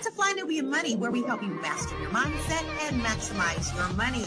to Fly Nubian Money, where we help you master your mindset and maximize your money.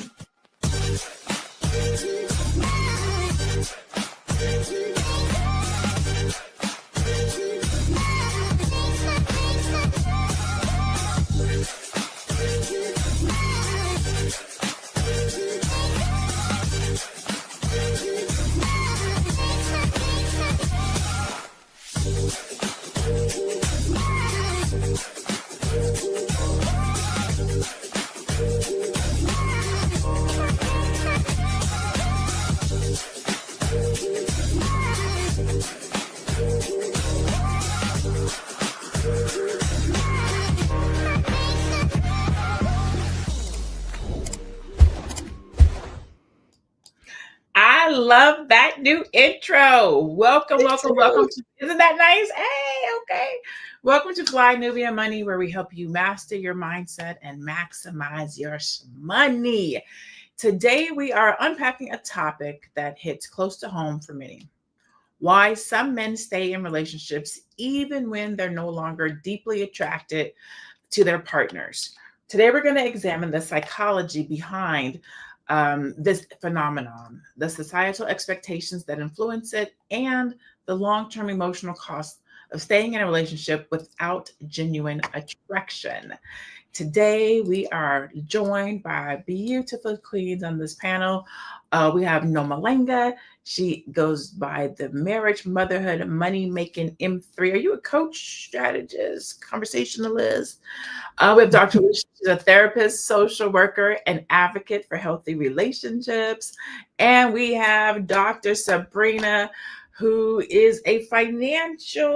I love that new intro. Welcome. Isn't that nice? Hey, okay. Welcome to Fly Nubian Money, where we help you master your mindset and maximize your money. Today, we are unpacking a topic that hits close to home for many. Why some men stay in relationships even when they're no longer deeply attracted to their partners. Today, we're going to examine the psychology behind this phenomenon, the societal expectations that influence it, and the long-term emotional cost of staying in a relationship without genuine attraction. Today, we are joined by beautiful queens on this panel. We have Nomalenga. She goes by the Marriage, Motherhood, Money Making M3. Are you a coach, strategist, conversationalist? We have Dr. Alicia. She's a therapist, social worker, and advocate for healthy relationships. And we have Dr. Sabrina, who is a financial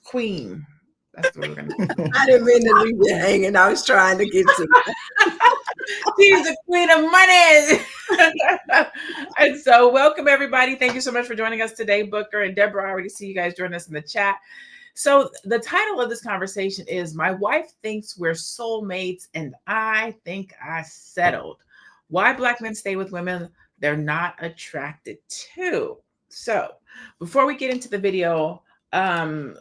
queen. That's what we're going to do. I didn't mean to leave you hanging. I was trying to get to She's the queen of money. And so welcome, everybody. Thank you so much for joining us today, Booker and Deborah. I already see you guys joining us in the chat. So the title of this conversation is My Wife Thinks We're Soulmates and I Think I Settled. Why Black men stay with women they're not attracted to. So before we get into the video, how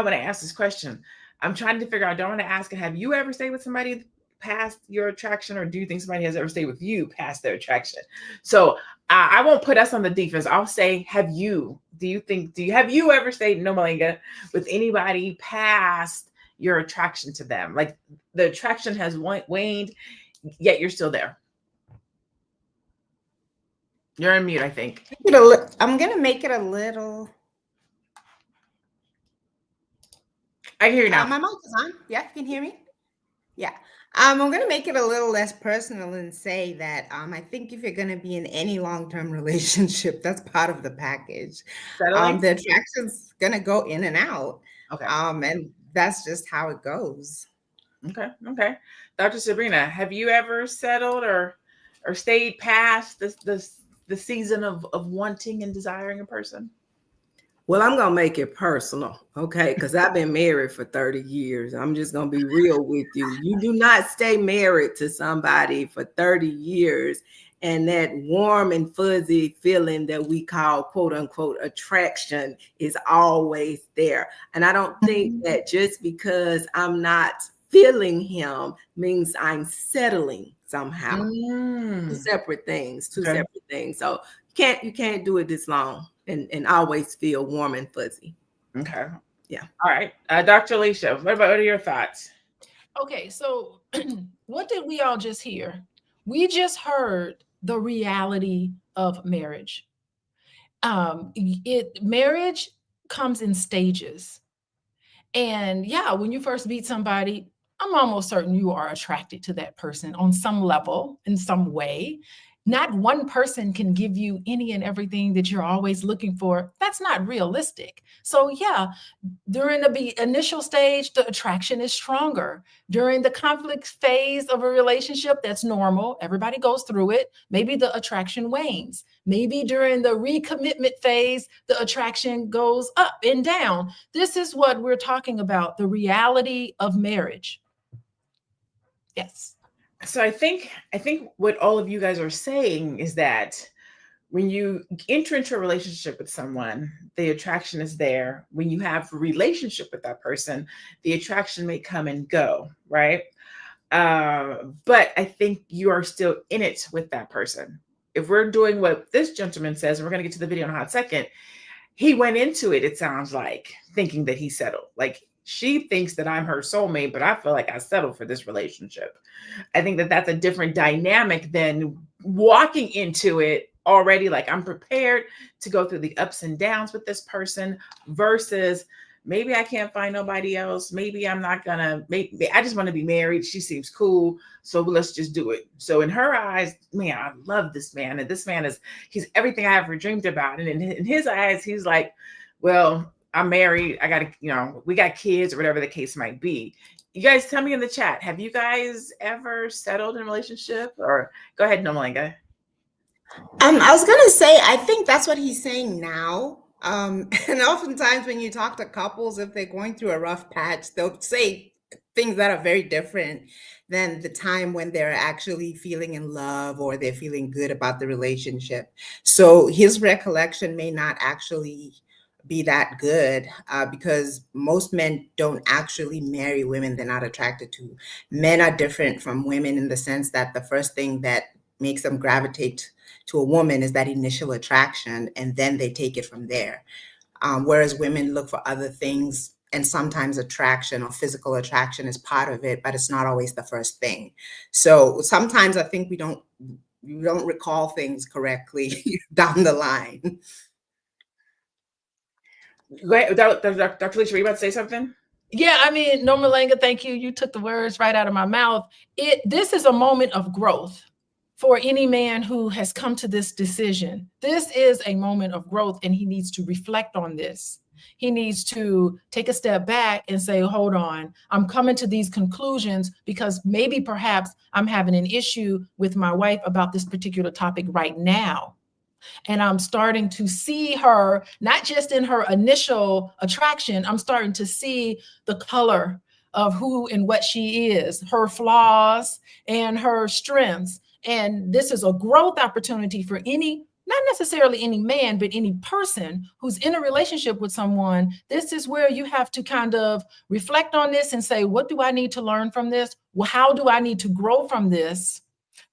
would I ask this question? I'm trying to figure out, I don't want to ask it, have you ever stayed with somebody past your attraction, or do you think somebody has ever stayed with you past their attraction? So I won't put us on the defense. I'll say, have you ever stayed, Nomalenga, with anybody past your attraction to them? Like the attraction has waned, yet you're still there. You're on mute, I think. I'm going to make it a little... I can hear you now. My mic is on. Yeah, you can hear me? Yeah. I'm going to make it a little less personal and say that I think if you're going to be in any long-term relationship, that's part of the package. The attraction's going to go in and out. Okay. And that's just how it goes. Okay. Dr. Sabrina, have you ever settled or stayed past the season of wanting and desiring a person? Well, I'm going to make it personal, okay? Because I've been married for 30 years. I'm just going to be real with you. You do not stay married to somebody for 30 years and that warm and fuzzy feeling that we call, quote unquote, attraction is always there. And I don't think that just because I'm not feeling him means I'm settling somehow. Two separate things. So you can't do it this long. And always feel warm and fuzzy. Okay. Yeah. All right. Dr. Alicia, what are your thoughts? Okay, so what did we all just hear? We just heard the reality of marriage. Marriage comes in stages. And yeah, when you first meet somebody, I'm almost certain you are attracted to that person on some level, in some way. Not one person can give you any and everything that you're always looking for. That's not realistic. So yeah, during the initial stage, the attraction is stronger. During the conflict phase of a relationship, that's normal. Everybody goes through it. Maybe the attraction wanes. Maybe during the recommitment phase, the attraction goes up and down. This is what we're talking about, the reality of marriage. Yes. So I think what all of you guys are saying is that when you enter into a relationship with someone, the attraction is there. When you have a relationship with that person, the attraction may come and go, right? But I think you are still in it with that person. If we're doing what this gentleman says, and we're going to get to the video in a hot second, he went into it, it sounds like, thinking that he settled. Like, she thinks that I'm her soulmate, but I feel like I settled for this relationship. I think that that's a different dynamic than walking into it already like I'm prepared to go through the ups and downs with this person versus maybe I can't find nobody else. Maybe I'm not gonna, maybe I just want to be married. She seems cool. So let's just do it. So in her eyes, man, I love this man. And this man he's everything I ever dreamed about. And in his eyes, he's like, well, I'm married. I got to, we got kids or whatever the case might be. You guys tell me in the chat, have you guys ever settled in a relationship? Or go ahead, Nomalinga. I was gonna say, I think that's what he's saying now. And oftentimes when you talk to couples, if they're going through a rough patch, they'll say things that are very different than the time when they're actually feeling in love or they're feeling good about the relationship. So his recollection may not actually be that good because most men don't actually marry women they're not attracted to. Men are different from women in the sense that the first thing that makes them gravitate to a woman is that initial attraction, and then they take it from there. Whereas women look for other things, and sometimes attraction or physical attraction is part of it, but it's not always the first thing. So sometimes I think we don't recall things correctly down the line. Go ahead, Dr. Felicia, were you about to say something? Yeah, I mean, Nomalinga, thank you. You took the words right out of my mouth. This is a moment of growth for any man who has come to this decision. This is a moment of growth, and he needs to reflect on this. He needs to take a step back and say, hold on, I'm coming to these conclusions because maybe perhaps I'm having an issue with my wife about this particular topic right now. And I'm starting to see her, not just in her initial attraction, I'm starting to see the color of who and what she is, her flaws and her strengths. And this is a growth opportunity for any, not necessarily any man, but any person who's in a relationship with someone. This is where you have to kind of reflect on this and say, what do I need to learn from this? Well, how do I need to grow from this?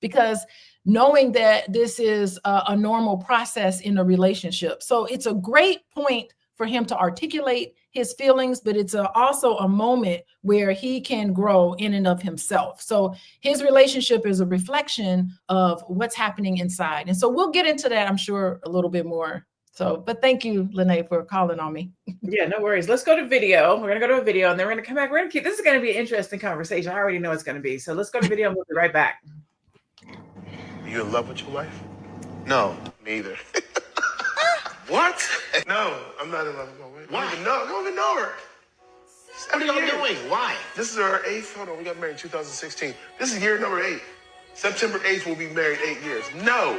Because knowing that this is a normal process in a relationship. So it's a great point for him to articulate his feelings, but it's also a moment where he can grow in and of himself. So his relationship is a reflection of what's happening inside. And so we'll get into that, I'm sure, a little bit more. So, but thank you, Lene, for calling on me. Yeah, no worries. Let's go to video. We're going to go to a video and then we're going to come back. We're going to keep, this is going to be an interesting conversation. I already know it's going to be. So let's go to video and we'll be right back. You in love with your wife? No, me either. What? No, I'm not in love with my wife. Why? I don't even know her. What are you doing? Why? This is our 8th. Hold on, we got married in 2016. This is year number 8. September 8th, we'll be married 8 years. No.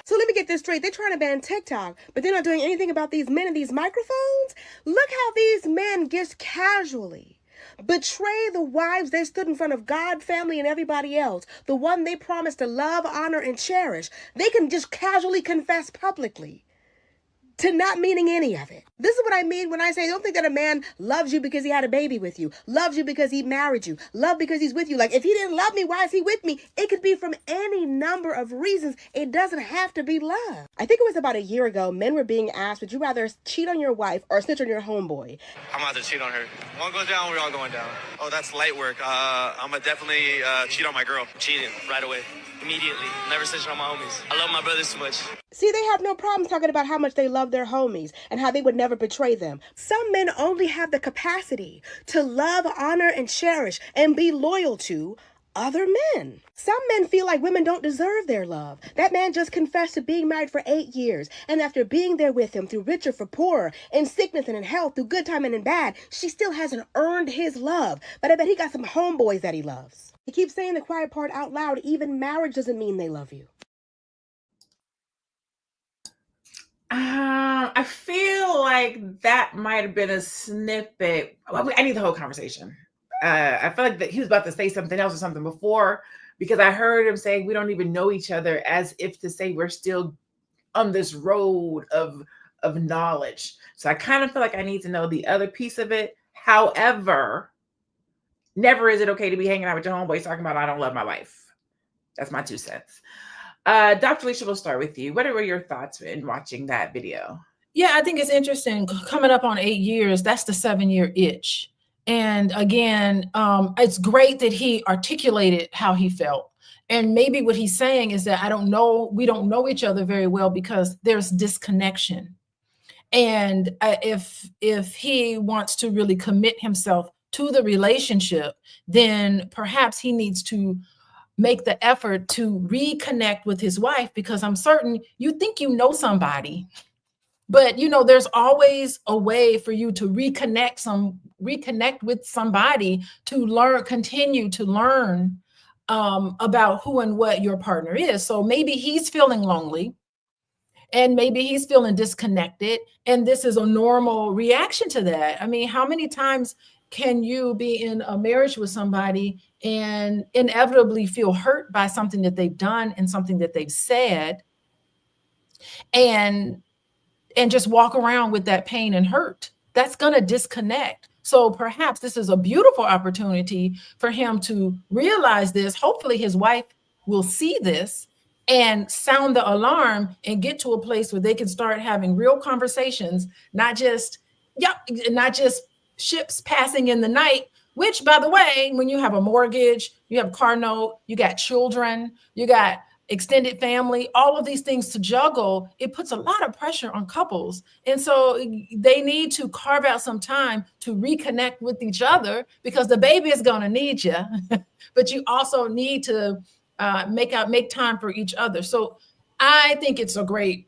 So let me get this straight. They're trying to ban TikTok, but they're not doing anything about these men and these microphones. Look how these men just casually betray the wives they stood in front of God, family, and everybody else. The one they promised to love, honor, and cherish. They can just casually confess publicly to not meaning any of it. This is what I mean when I say, don't think that a man loves you because he had a baby with you, loves you because he married you, love because he's with you. Like, if he didn't love me, why is he with me? It could be from any number of reasons. It doesn't have to be love. I think it was about a year ago, men were being asked, would you rather cheat on your wife or snitch on your homeboy? I'm about to cheat on her. One goes down, we're all going down. Oh, that's light work. I'm gonna definitely cheat on my girl. Cheating right away. Immediately. Never snitch on my homies. I love my brothers too much. See, they have no problem talking about how much they love their homies and how they would never betray them. Some men only have the capacity to love, honor, and cherish and be loyal to other men. Some men feel like women don't deserve their love. That man just confessed to being married for 8 years, and after being there with him through richer for poorer, in sickness and in health, through good time and in bad, she still hasn't earned his love. But I bet he got some homeboys that he loves. He keeps saying the quiet part out loud. Even marriage doesn't mean they love you. I feel like that might have been a snippet. I need the whole conversation. I feel like that he was about to say something else or something before, because I heard him say we don't even know each other, as if to say we're still on this road of knowledge. So I kind of feel like I need to know the other piece of it. However, never is it okay to be hanging out with your homeboys talking about I don't love my wife. That's my 2 cents. Dr. Alicia, we'll start with you. What were your thoughts in watching that video? Yeah, I think it's interesting. Coming up on 8 years, that's the 7-year itch. And again, it's great that he articulated how he felt. And maybe what he's saying is that we don't know each other very well because there's disconnection. And if he wants to really commit himself to the relationship, then perhaps he needs to make the effort to reconnect with his wife, because I'm certain you think you know somebody, but there's always a way for you to reconnect with somebody to continue to learn about who and what your partner is. So maybe he's feeling lonely, and maybe he's feeling disconnected, and this is a normal reaction to that. I mean, how many times can you be in a marriage with somebody and inevitably feel hurt by something that they've done and something that they've said, and just walk around with that pain and hurt? That's going to disconnect. So perhaps this is a beautiful opportunity for him to realize this. Hopefully his wife will see this and sound the alarm and get to a place where they can start having real conversations, not just ships passing in the night, which, by the way, when you have a mortgage, you have a car note, you got children, you got extended family, all of these things to juggle, it puts a lot of pressure on couples. And so they need to carve out some time to reconnect with each other, because the baby is going to need you, but you also need to make time for each other. So I think it's a great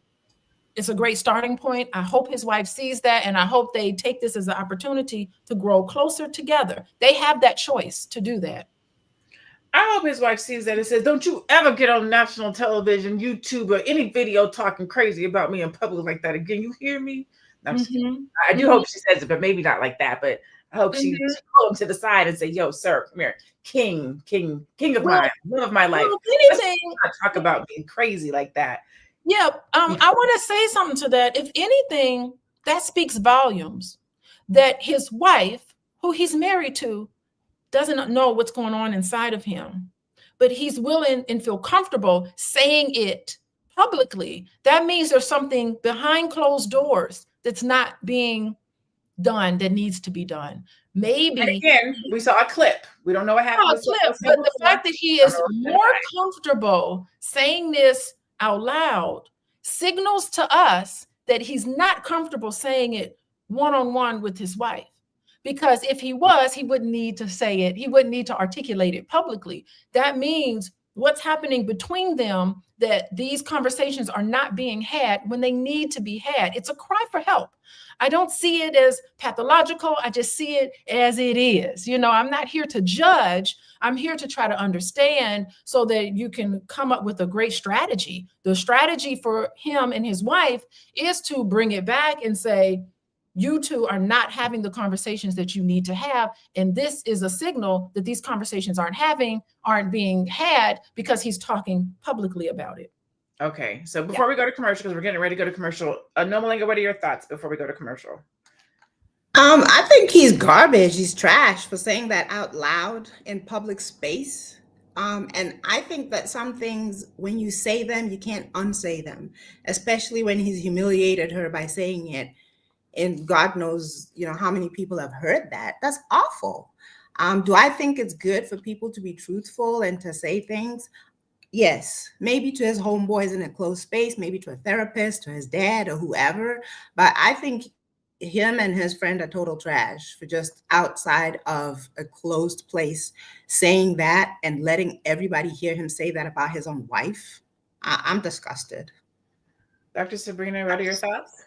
starting point. I hope his wife sees that, and I hope they take this as an opportunity to grow closer together. They have that choice to do that. I hope his wife sees that and says, don't you ever get on national television, YouTube, or any video talking crazy about me in public like that again. You hear me? I do hope she says it, but maybe not like that. But I hope she pull him to the side and say, yo, sir, come here. King of mine, love of my life. Let's not talk about being crazy like that. Yeah. I want to say something to that. If anything, that speaks volumes that his wife, who he's married to, doesn't know what's going on inside of him, but he's willing and feel comfortable saying it publicly. That means there's something behind closed doors that's not being done that needs to be done. Maybe. And again, we saw a clip. We don't know what happened. But the fact that he is more comfortable saying this out loud signals to us that he's not comfortable saying it one-on-one with his wife. Because if he was, he wouldn't need to say it. He wouldn't need to articulate it publicly. That means what's happening between them, that these conversations are not being had when they need to be had. It's a cry for help. I don't see it as pathological. I just see it as it is. I'm not here to judge. I'm here to try to understand so that you can come up with a great strategy. The strategy for him and his wife is to bring it back and say, you two are not having the conversations that you need to have. And this is a signal that these conversations aren't being had because he's talking publicly about it. Okay. So before we go to commercial, because we're getting ready to go to commercial, Nomalinga, what are your thoughts before we go to commercial? I think he's garbage. He's trash for saying that out loud in public space. And I think that some things, when you say them, you can't unsay them, especially when he's humiliated her by saying it. And God knows, how many people have heard that. That's awful. Do I think it's good for people to be truthful and to say things? Yes, maybe to his homeboys in a closed space, maybe to a therapist, to his dad or whoever. But I think him and his friend are total trash for just outside of a closed place saying that and letting everybody hear him say that about his own wife. I'm disgusted. Dr. Sabrina, what are your thoughts?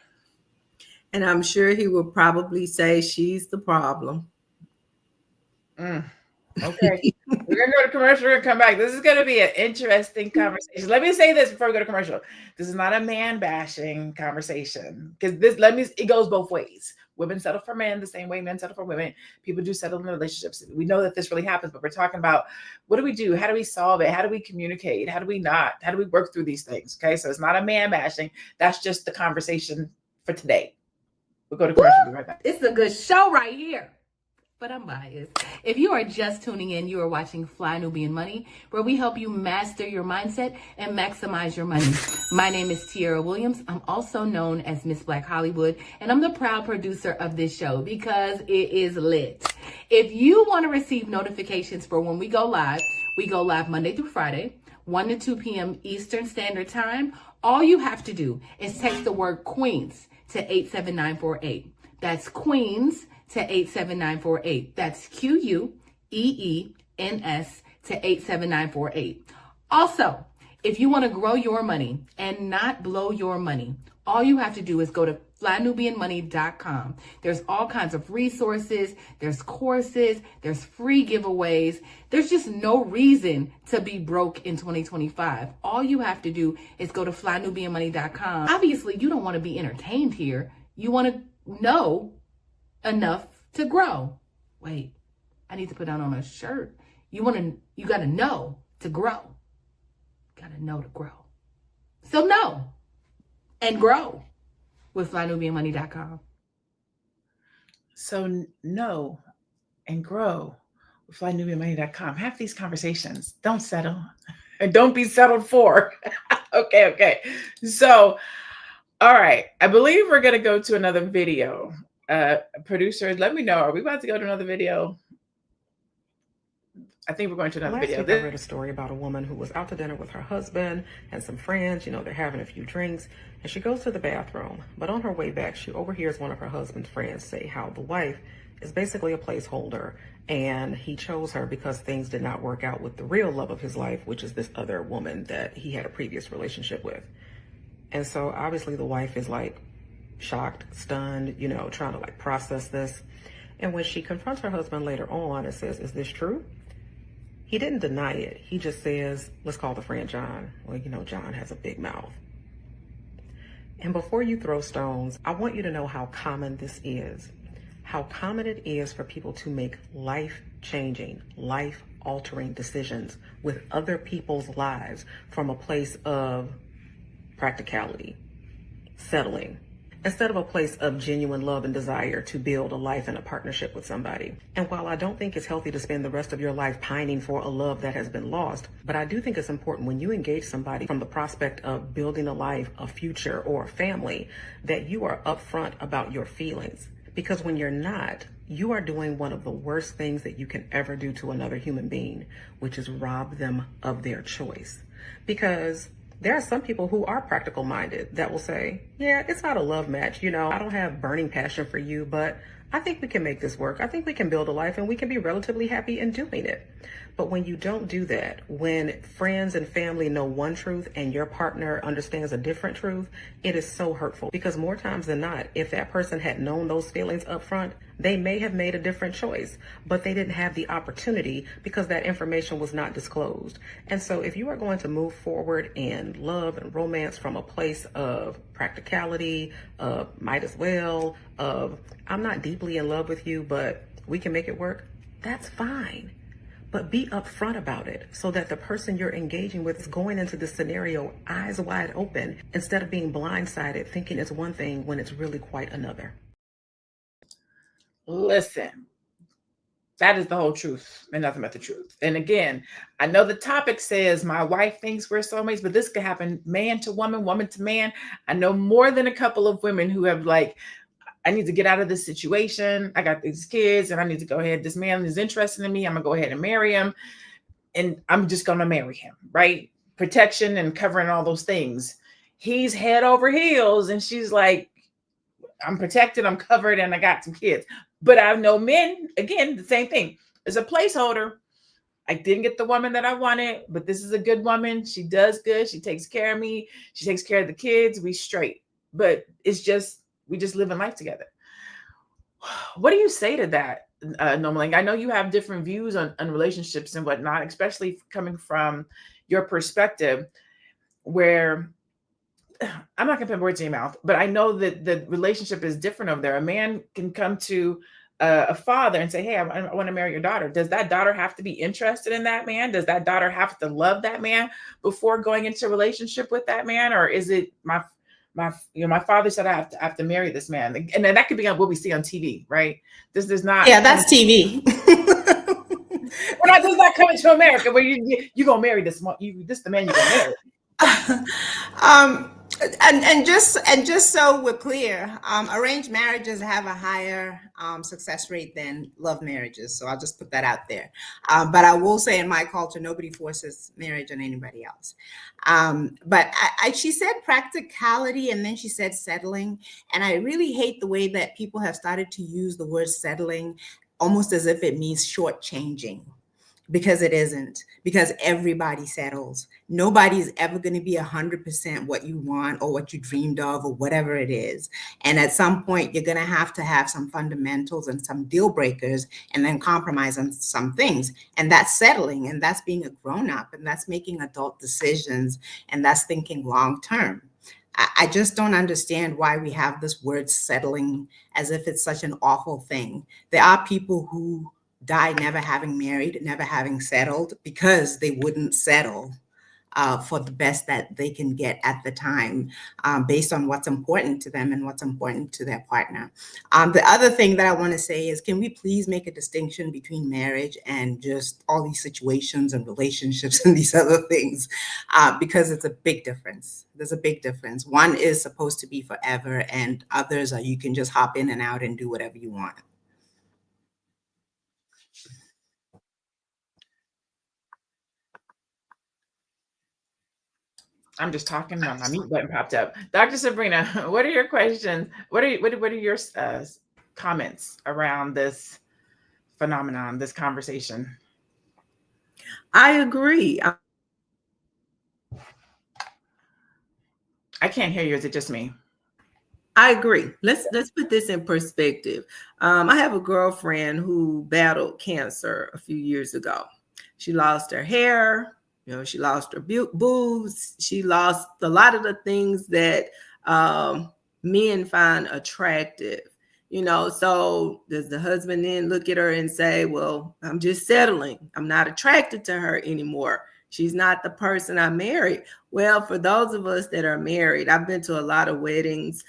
And I'm sure he will probably say she's the problem. Okay. We're going to go to commercial. We're going to come back. This is going to be an interesting conversation. Let me say this before we go to commercial. This is not a man bashing conversation, because it goes both ways. women settle for men the same way men settle for women. People do settle in relationships. We know that this really happens, but we're talking about what do we do? How do we solve it? How do we communicate? How do we not? How do we work through these things? Okay, so it's not a man bashing. That's just the conversation for today. We'll go to commercial. We'll be right back. It's a good show right here. But I'm biased. If you are just tuning in, you are watching Fly Nubian Money, where we help you master your mindset and maximize your money. My name is Tiara Williams. I'm also known as Miss Black Hollywood, and I'm the proud producer of this show because it is lit. If you want to receive notifications for when we go live Monday through Friday, 1 to 2 p.m. Eastern Standard Time. All you have to do is text the word Queens to 87948. That's Queens to 87948. That's QUEENS to 87948. Also, if you want to grow your money and not blow your money, all you have to do is go to flynubianmoney.com. There's all kinds of resources, there's courses, there's free giveaways. There's just no reason to be broke in 2025. All you have to do is go to flynubianmoney.com. Obviously, you don't want to be entertained here. You want to know enough to grow. Wait, I need to put that on a shirt. You got to know to grow. Got to know to grow. So know and grow with flynubianmoney.com. So know and grow with flynubianmoney.com. Have these conversations. Don't settle. And don't be settled for. Okay. So, all right. I believe we're going to go to another video. Producer, let me know. Are we about to go to another video? I think we're going to another video. I read a story about a woman who was out to dinner with her husband and some friends. They're having a few drinks, and she goes to the bathroom. But on her way back, she overhears one of her husband's friends say how the wife is basically a placeholder, and he chose her because things did not work out with the real love of his life, which is this other woman that he had a previous relationship with. And so obviously the wife is like shocked, stunned, trying to process this. And when she confronts her husband later on and says, "Is this true?" He didn't deny it. He just says, "Let's call the friend John." Well, John has a big mouth. And before you throw stones, I want you to know how common this is. How common it is for people to make life-changing, life-altering decisions with other people's lives from a place of practicality, settling, instead of a place of genuine love and desire to build a life and a partnership with somebody. And while I don't think it's healthy to spend the rest of your life pining for a love that has been lost, but I do think it's important when you engage somebody from the prospect of building a life, a future, or a family, that you are upfront about your feelings. Because when you're not, you are doing one of the worst things that you can ever do to another human being, which is rob them of their choice. Because there are some people who are practical minded that will say, "Yeah, it's not a love match. I don't have burning passion for you, but I think we can make this work. I think we can build a life and we can be relatively happy in doing it." But when you don't do that, when friends and family know one truth and your partner understands a different truth, it is so hurtful. Because more times than not, if that person had known those feelings up front, they may have made a different choice, but they didn't have the opportunity because that information was not disclosed. And so if you are going to move forward in love and romance from a place of practicality, of might as well, of I'm not deeply in love with you, but we can make it work, that's fine. But be upfront about it so that the person you're engaging with is going into this scenario eyes wide open instead of being blindsided thinking it's one thing when it's really quite another. Listen, that is the whole truth and nothing but the truth. And again, I know the topic says my wife thinks we're soulmates, but this could happen man to woman, woman to man. I know more than a couple of women who have I need to get out of this situation. I got these kids and I need to go ahead. This man is interested in me. I'm gonna go ahead and marry him. And I'm just gonna marry him, right? Protection and covering all those things. He's head over heels and she's like, I'm protected, I'm covered, and I got some kids. But I know men, again, the same thing. As a placeholder, I didn't get the woman that I wanted, but this is a good woman. She does good. She takes care of me. She takes care of the kids. We straight. But it's just, we just live in life together. What do you say to that, Nomaling? I know you have different views on relationships and whatnot, especially coming from your perspective, where I'm not gonna put words in your mouth, but I know that the relationship is different over there. A man can come to a father and say, "Hey, I want to marry your daughter." Does that daughter have to be interested in that man? Does that daughter have to love that man before going into a relationship with that man, or is it my father said I have to marry this man, and then that could be on what we see on TV, right? This does not. Yeah, that's TV. We're not. This is not coming to America where you gonna marry this the man you're gonna marry. um, and just so we're clear, arranged marriages have a higher success rate than love marriages. So I'll just put that out there. But I will say, in my culture, nobody forces marriage on anybody else. But she said practicality, and then she said settling, and I really hate the way that people have started to use the word settling almost as if it means shortchanging. Because it isn't, because everybody settles. Nobody's ever going to be 100% what you want or what you dreamed of or whatever it is. And at some point, you're going to have some fundamentals and some deal breakers and then compromise on some things. And that's settling, and that's being a grown up, and that's making adult decisions, and that's thinking long term. I just don't understand why we have this word settling as if it's such an awful thing. There are people who die never having married, never having settled, because they wouldn't settle for the best that they can get at the time, based on what's important to them and what's important to their partner. The other thing that I want to say is, can we please make a distinction between marriage and just all these situations and relationships and these other things? Because it's a big difference. There's a big difference. One is supposed to be forever, and others are you can just hop in and out and do whatever you want. I'm just talking. My mute button popped up. Dr. Sabrina, what are your questions? What are your comments around this phenomenon, this conversation? I agree. I can't hear you. Is it just me? I agree. Let's put this in perspective. I have a girlfriend who battled cancer a few years ago. She lost her hair. She lost her boobs. She lost a lot of the things that men find attractive. So does the husband then look at her and say, well, I'm just settling. I'm not attracted to her anymore. She's not the person I married. Well, for those of us that are married, I've been to a lot of weddings,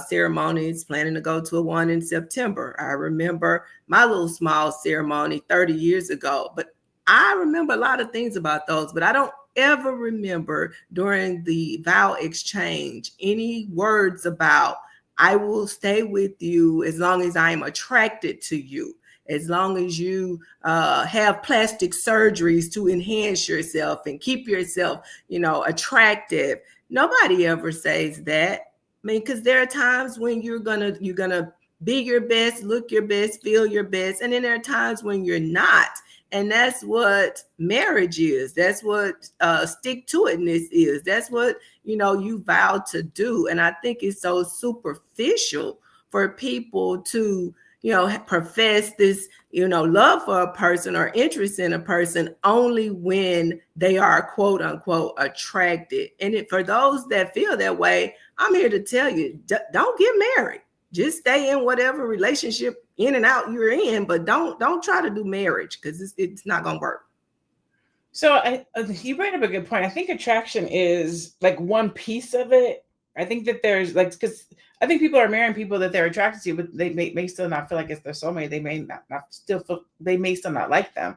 ceremonies, planning to go to one in September. I remember my little small ceremony 30 years ago, but I remember a lot of things about those, but I don't ever remember during the vow exchange any words about, I will stay with you as long as I am attracted to you, as long as you have plastic surgeries to enhance yourself and keep yourself, attractive. Nobody ever says that. I mean, because there are times when you're gonna be your best, look your best, feel your best, and then there are times when you're not. And that's what marriage is. That's what stick-to-itness is. That's what, you vow to do. And I think it's so superficial for people to, profess this, love for a person or interest in a person only when they are quote unquote attracted. And for those that feel that way, I'm here to tell you, don't get married. Just stay in whatever relationship in and out you're in, but don't try to do marriage, because it's not gonna work. So you bring up a good point. I think attraction is like one piece of it. I think that there's because I think people are marrying people that they're attracted to, but they may still not feel like it's their soulmate. They may not still feel, they may still not like them.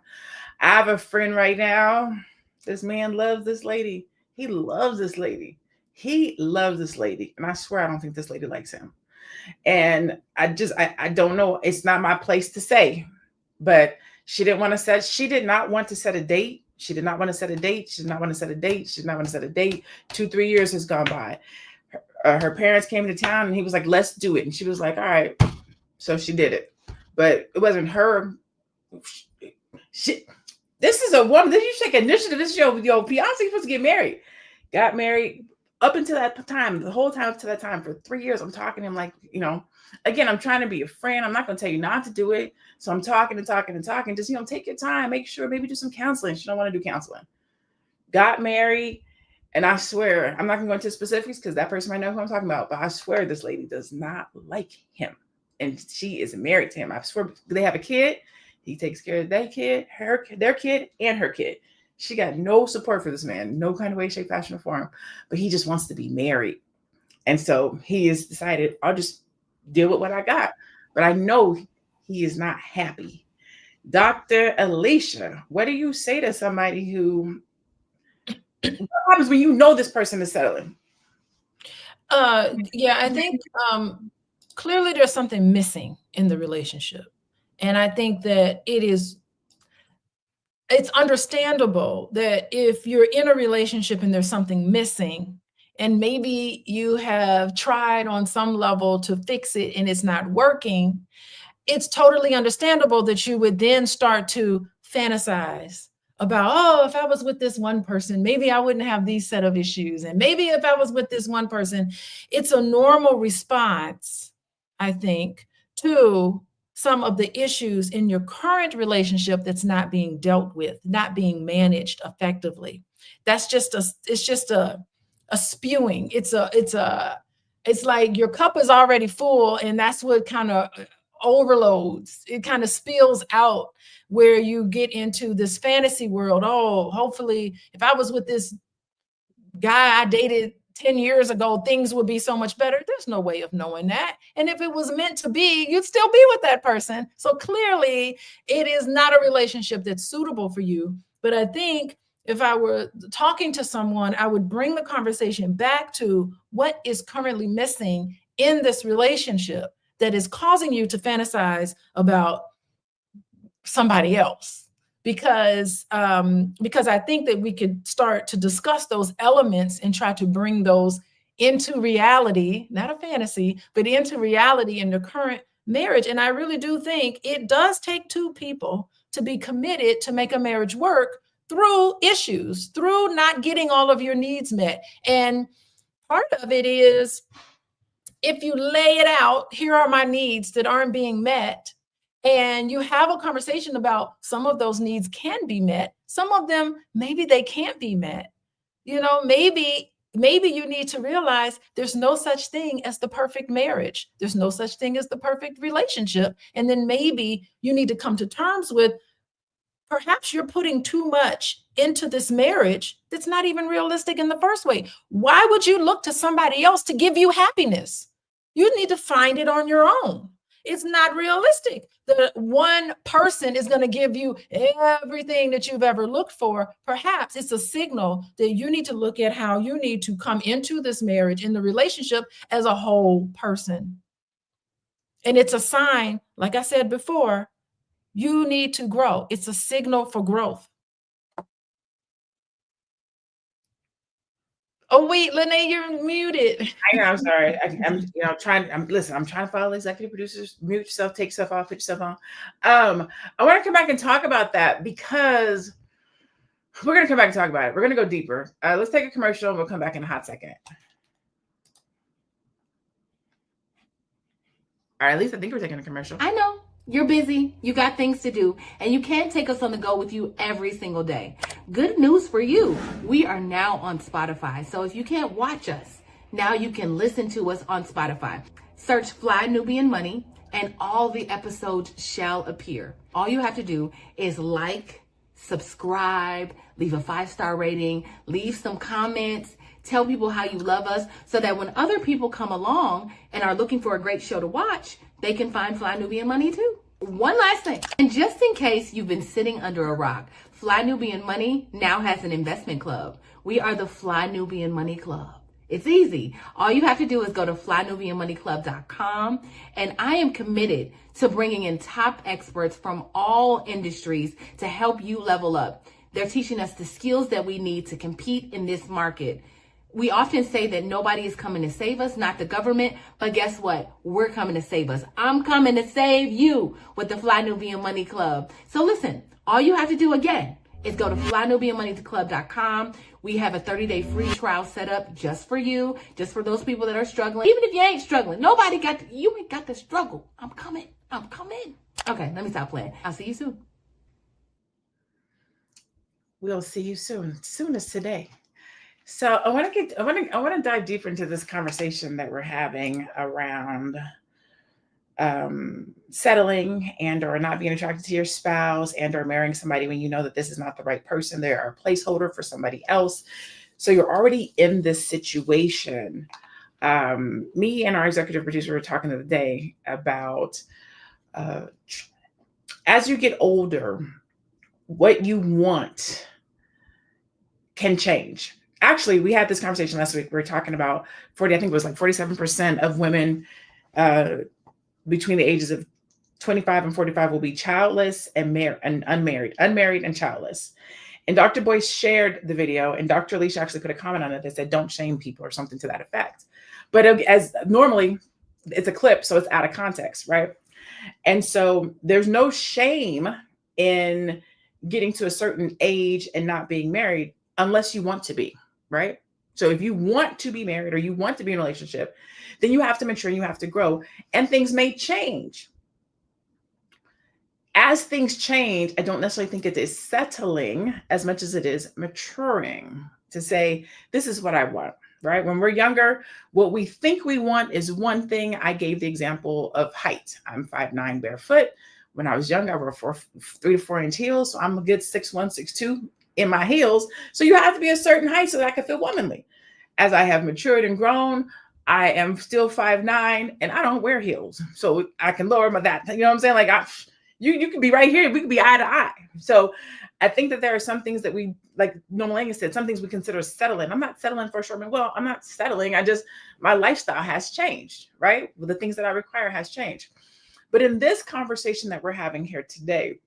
I have a friend right now. This man loves this lady. He loves this lady. He loves this lady. And I swear I don't think this lady likes him. And I don't know. It's not my place to say, but she did not want to set a date. She did not want to set a date. She did not want to set a date. She did not want to set a date. 2-3 years has gone by. Her parents came to town and he was like, let's do it. And she was like, all right. So she did it, but it wasn't her. This is a woman. This you take initiative. This is your fiance supposed to get married. Got married. Up until that time, the whole time up to that time, for 3 years, I'm talking to him like, again, I'm trying to be a friend. I'm not going to tell you not to do it. So I'm talking and talking and talking. Just, take your time. Make sure, maybe do some counseling. She don't want to do counseling. Got married. And I swear, I'm not going to go into specifics because that person might know who I'm talking about, but I swear this lady does not like him. And she is married to him. I swear they have a kid. He takes care of their kid, their kid, and her kid. She got no support for this man, no kind of way, shape, fashion, or form, but he just wants to be married. And so he has decided, I'll just deal with what I got. But I know he is not happy. Dr. Alicia, what do you say to somebody who, what happens when you know this person is settling? Yeah, I think clearly there's something missing in the relationship. And I think that it's understandable that if you're in a relationship and there's something missing, and maybe you have tried on some level to fix it and it's not working, it's totally understandable that you would then start to fantasize about, oh, if I was with this one person, maybe I wouldn't have these set of issues. And maybe if I was with this one person, it's a normal response, I think, to some of the issues in your current relationship that's not being dealt with, not being managed effectively. It's just a spewing. It's like your cup is already full, and that's what kind of overloads. It kind of spills out where you get into this fantasy world. Oh, hopefully if I was with this guy I dated 10 years ago, things would be so much better. There's no way of knowing that. And if it was meant to be, you'd still be with that person. So clearly it is not a relationship that's suitable for you. But I think if I were talking to someone, I would bring the conversation back to what is currently missing in this relationship that is causing you to fantasize about somebody else. Because I think that we could start to discuss those elements and try to bring those into reality, not a fantasy, but into reality in the current marriage. And I really do think it does take two people to be committed to make a marriage work through issues, through not getting all of your needs met. And part of it is, if you lay it out, here are my needs that aren't being met, and you have a conversation about some of those needs can be met. Some of them, maybe they can't be met. Maybe you need to realize there's no such thing as the perfect marriage. There's no such thing as the perfect relationship. And then maybe you need to come to terms with, perhaps you're putting too much into this marriage that's not even realistic in the first way. Why would you look to somebody else to give you happiness? You need to find it on your own. It's not realistic that one person is going to give you everything that you've ever looked for. Perhaps it's a signal that you need to look at how you need to come into this marriage, in the relationship, as a whole person. And it's a sign, like I said before, you need to grow. It's a signal for growth. Oh, wait, Lene, you're muted. I know, I'm sorry. I'm trying to follow executive producers. Mute yourself, take stuff off, put yourself on. I want to come back and talk about that, because we're going to come back and talk about it. We're going to go deeper. Let's take a commercial and we'll come back in a hot second. All right, at least I think we're taking a commercial. I know. You're busy, you got things to do, and you can't take us on the go with you every single day. Good news for you. We are now on Spotify. So if you can't watch us, now you can listen to us on Spotify. Search Fly Nubian Money and all the episodes shall appear. All you have to do is like, subscribe, leave a 5-star rating, leave some comments, tell people how you love us, so that when other people come along and are looking for a great show to watch, they can find Fly Nubian Money too. One last thing, and just in case you've been sitting under a rock, Fly Nubian Money now has an investment club. We are the Fly Nubian Money Club. It's easy. All you have to do is go to flynubianmoneyclub.com, and I am committed to bringing in top experts from all industries to help you level up. They're teaching us the skills that we need to compete in this market. We often say that nobody is coming to save us, not the government, but guess what? We're coming to save us. I'm coming to save you with the Fly Nubian Money Club. So listen, all you have to do again is go to flynubianmoneyclub.com. We have a 30-day free trial set up just for you, just for those people that are struggling. Even if you ain't struggling, you ain't got to struggle. I'm coming. Okay, let me stop playing. I'll see you soon. We'll see you soon. Soon as today. So I want to dive deeper into this conversation that we're having around settling and or not being attracted to your spouse and or marrying somebody when you know that this is not the right person. They are a placeholder for somebody else. So you're already in this situation. Me and our executive producer were talking the other day about as you get older, what you want can change. Actually, we had this conversation last week. We were talking about 40, I think it was like 47% of women between the ages of 25 and 45 will be childless and unmarried and childless. And Dr. Boyce shared the video, and Dr. Alicia actually put a comment on it that said, "Don't shame people," or something to that effect. But as normally it's a clip, so it's out of context, right? And so there's no shame in getting to a certain age and not being married unless you want to be, right? So if you want to be married or you want to be in a relationship, then you have to mature, you have to grow, and things may change. As things change, I don't necessarily think it is settling as much as it is maturing to say, this is what I want, right? When we're younger, what we think we want is one thing. I gave the example of height. I'm 5'9" barefoot. When I was young, I wore 3 to 4 inch heels. So I'm a good 6'1", 6'2" in my heels. So you have to be a certain height so that I can feel womanly. As I have matured and grown, I am still 5'9" and I don't wear heels. So I can lower that. You know what I'm saying? Like you can be right here. We can be eye to eye. So I think that there are some things that we, like Norma Langan said, some things we consider settling. I'm not settling for a short man. Well, I'm not settling. My lifestyle has changed, right? Well, the things that I require has changed. But in this conversation that we're having here today,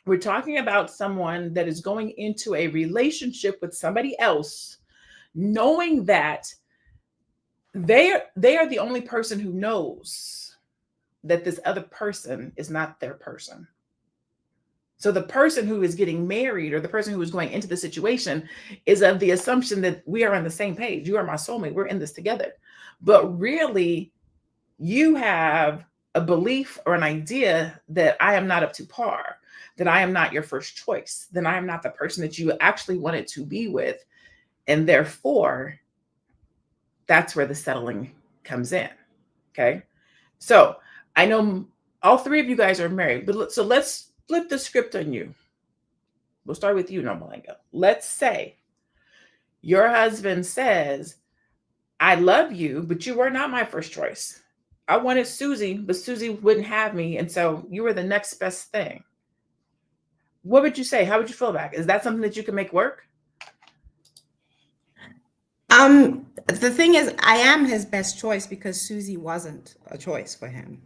we're talking about someone that is going into a relationship with somebody else, knowing that they are the only person who knows that this other person is not their person. So the person who is getting married or the person who is going into the situation is of the assumption that we are on the same page. You are my soulmate. We're in this together. But really, you have a belief or an idea that I am not up to par, that I am not your first choice, that I am not the person that you actually wanted to be with. And therefore, that's where the settling comes in. Okay. So I know all three of you guys are married, but so let's flip the script on you. We'll start with you, Norma Langan. Let's say your husband says, I love you, but you were not my first choice. I wanted Susie, but Susie wouldn't have me. And so you were the next best thing. What would you say? How would you feel about it? Is that something that you can make work? The thing is, I am his best choice because Susie wasn't a choice for him.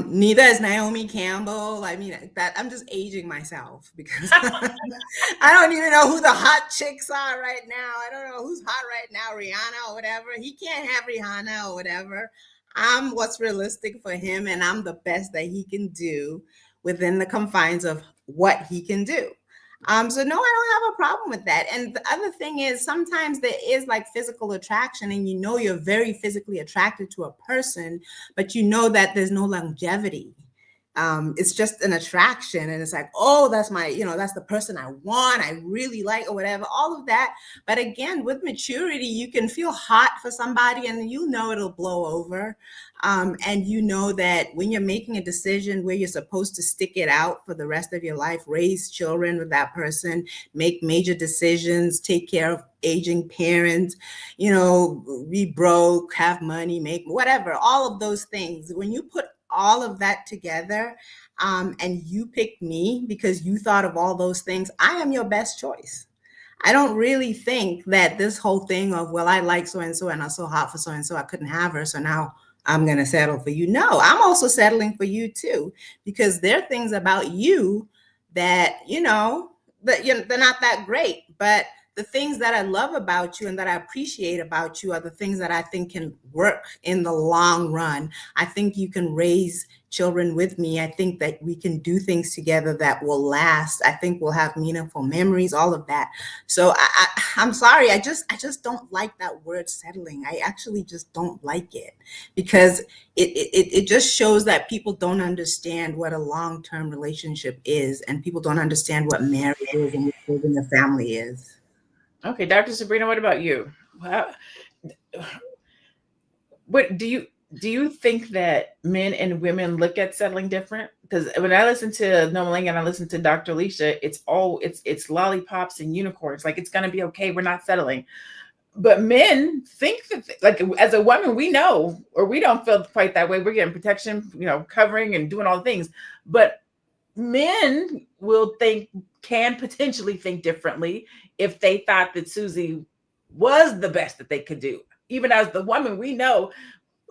Neither is Naomi Campbell. I mean, that I'm just aging myself because I don't even know who the hot chicks are right now. I don't know who's hot right now, Rihanna or whatever. He can't have Rihanna or whatever. I'm what's realistic for him, and I'm the best that he can do within the confines of what he can do. So no, I don't have a problem with that. And the other thing is sometimes there is like physical attraction and you know you're very physically attracted to a person, but you know that there's no longevity. It's just an attraction and it's like, oh, that's that's the person I want, I really like or whatever, all of that. But again, with maturity, you can feel hot for somebody and you know it'll blow over. And you know that when you're making a decision where you're supposed to stick it out for the rest of your life, raise children with that person, make major decisions, take care of aging parents, be broke, have money, make whatever, all of those things. When you put all of that together and you picked me because you thought of all those things, I am your best choice. I don't really think that this whole thing of, well, I like so-and-so and I'm so hot for so-and-so, I couldn't have her, so now I'm going to settle for you. No, I'm also settling for you too, because there are things about you that, they're not that great, but the things that I love about you and that I appreciate about you are the things that I think can work in the long run. I think you can raise children with me. I think that we can do things together that will last. I think we'll have meaningful memories, all of that. So I'm sorry. I just don't like that word settling. I actually just don't like it because it just shows that people don't understand what a long-term relationship is and people don't understand what marriage is and what building a family is. Okay, Dr. Sabrina, what about you? What do you think that men and women look at settling different? Because when I listen to Nomaling and I listen to Dr. Alicia, it's lollipops and unicorns. Like it's gonna be okay. We're not settling. But men think that, like, as a woman, we know, or we don't feel quite that way. We're getting protection, covering and doing all the things. But men can potentially think differently if they thought that Susie was the best that they could do. Even as the woman, we know.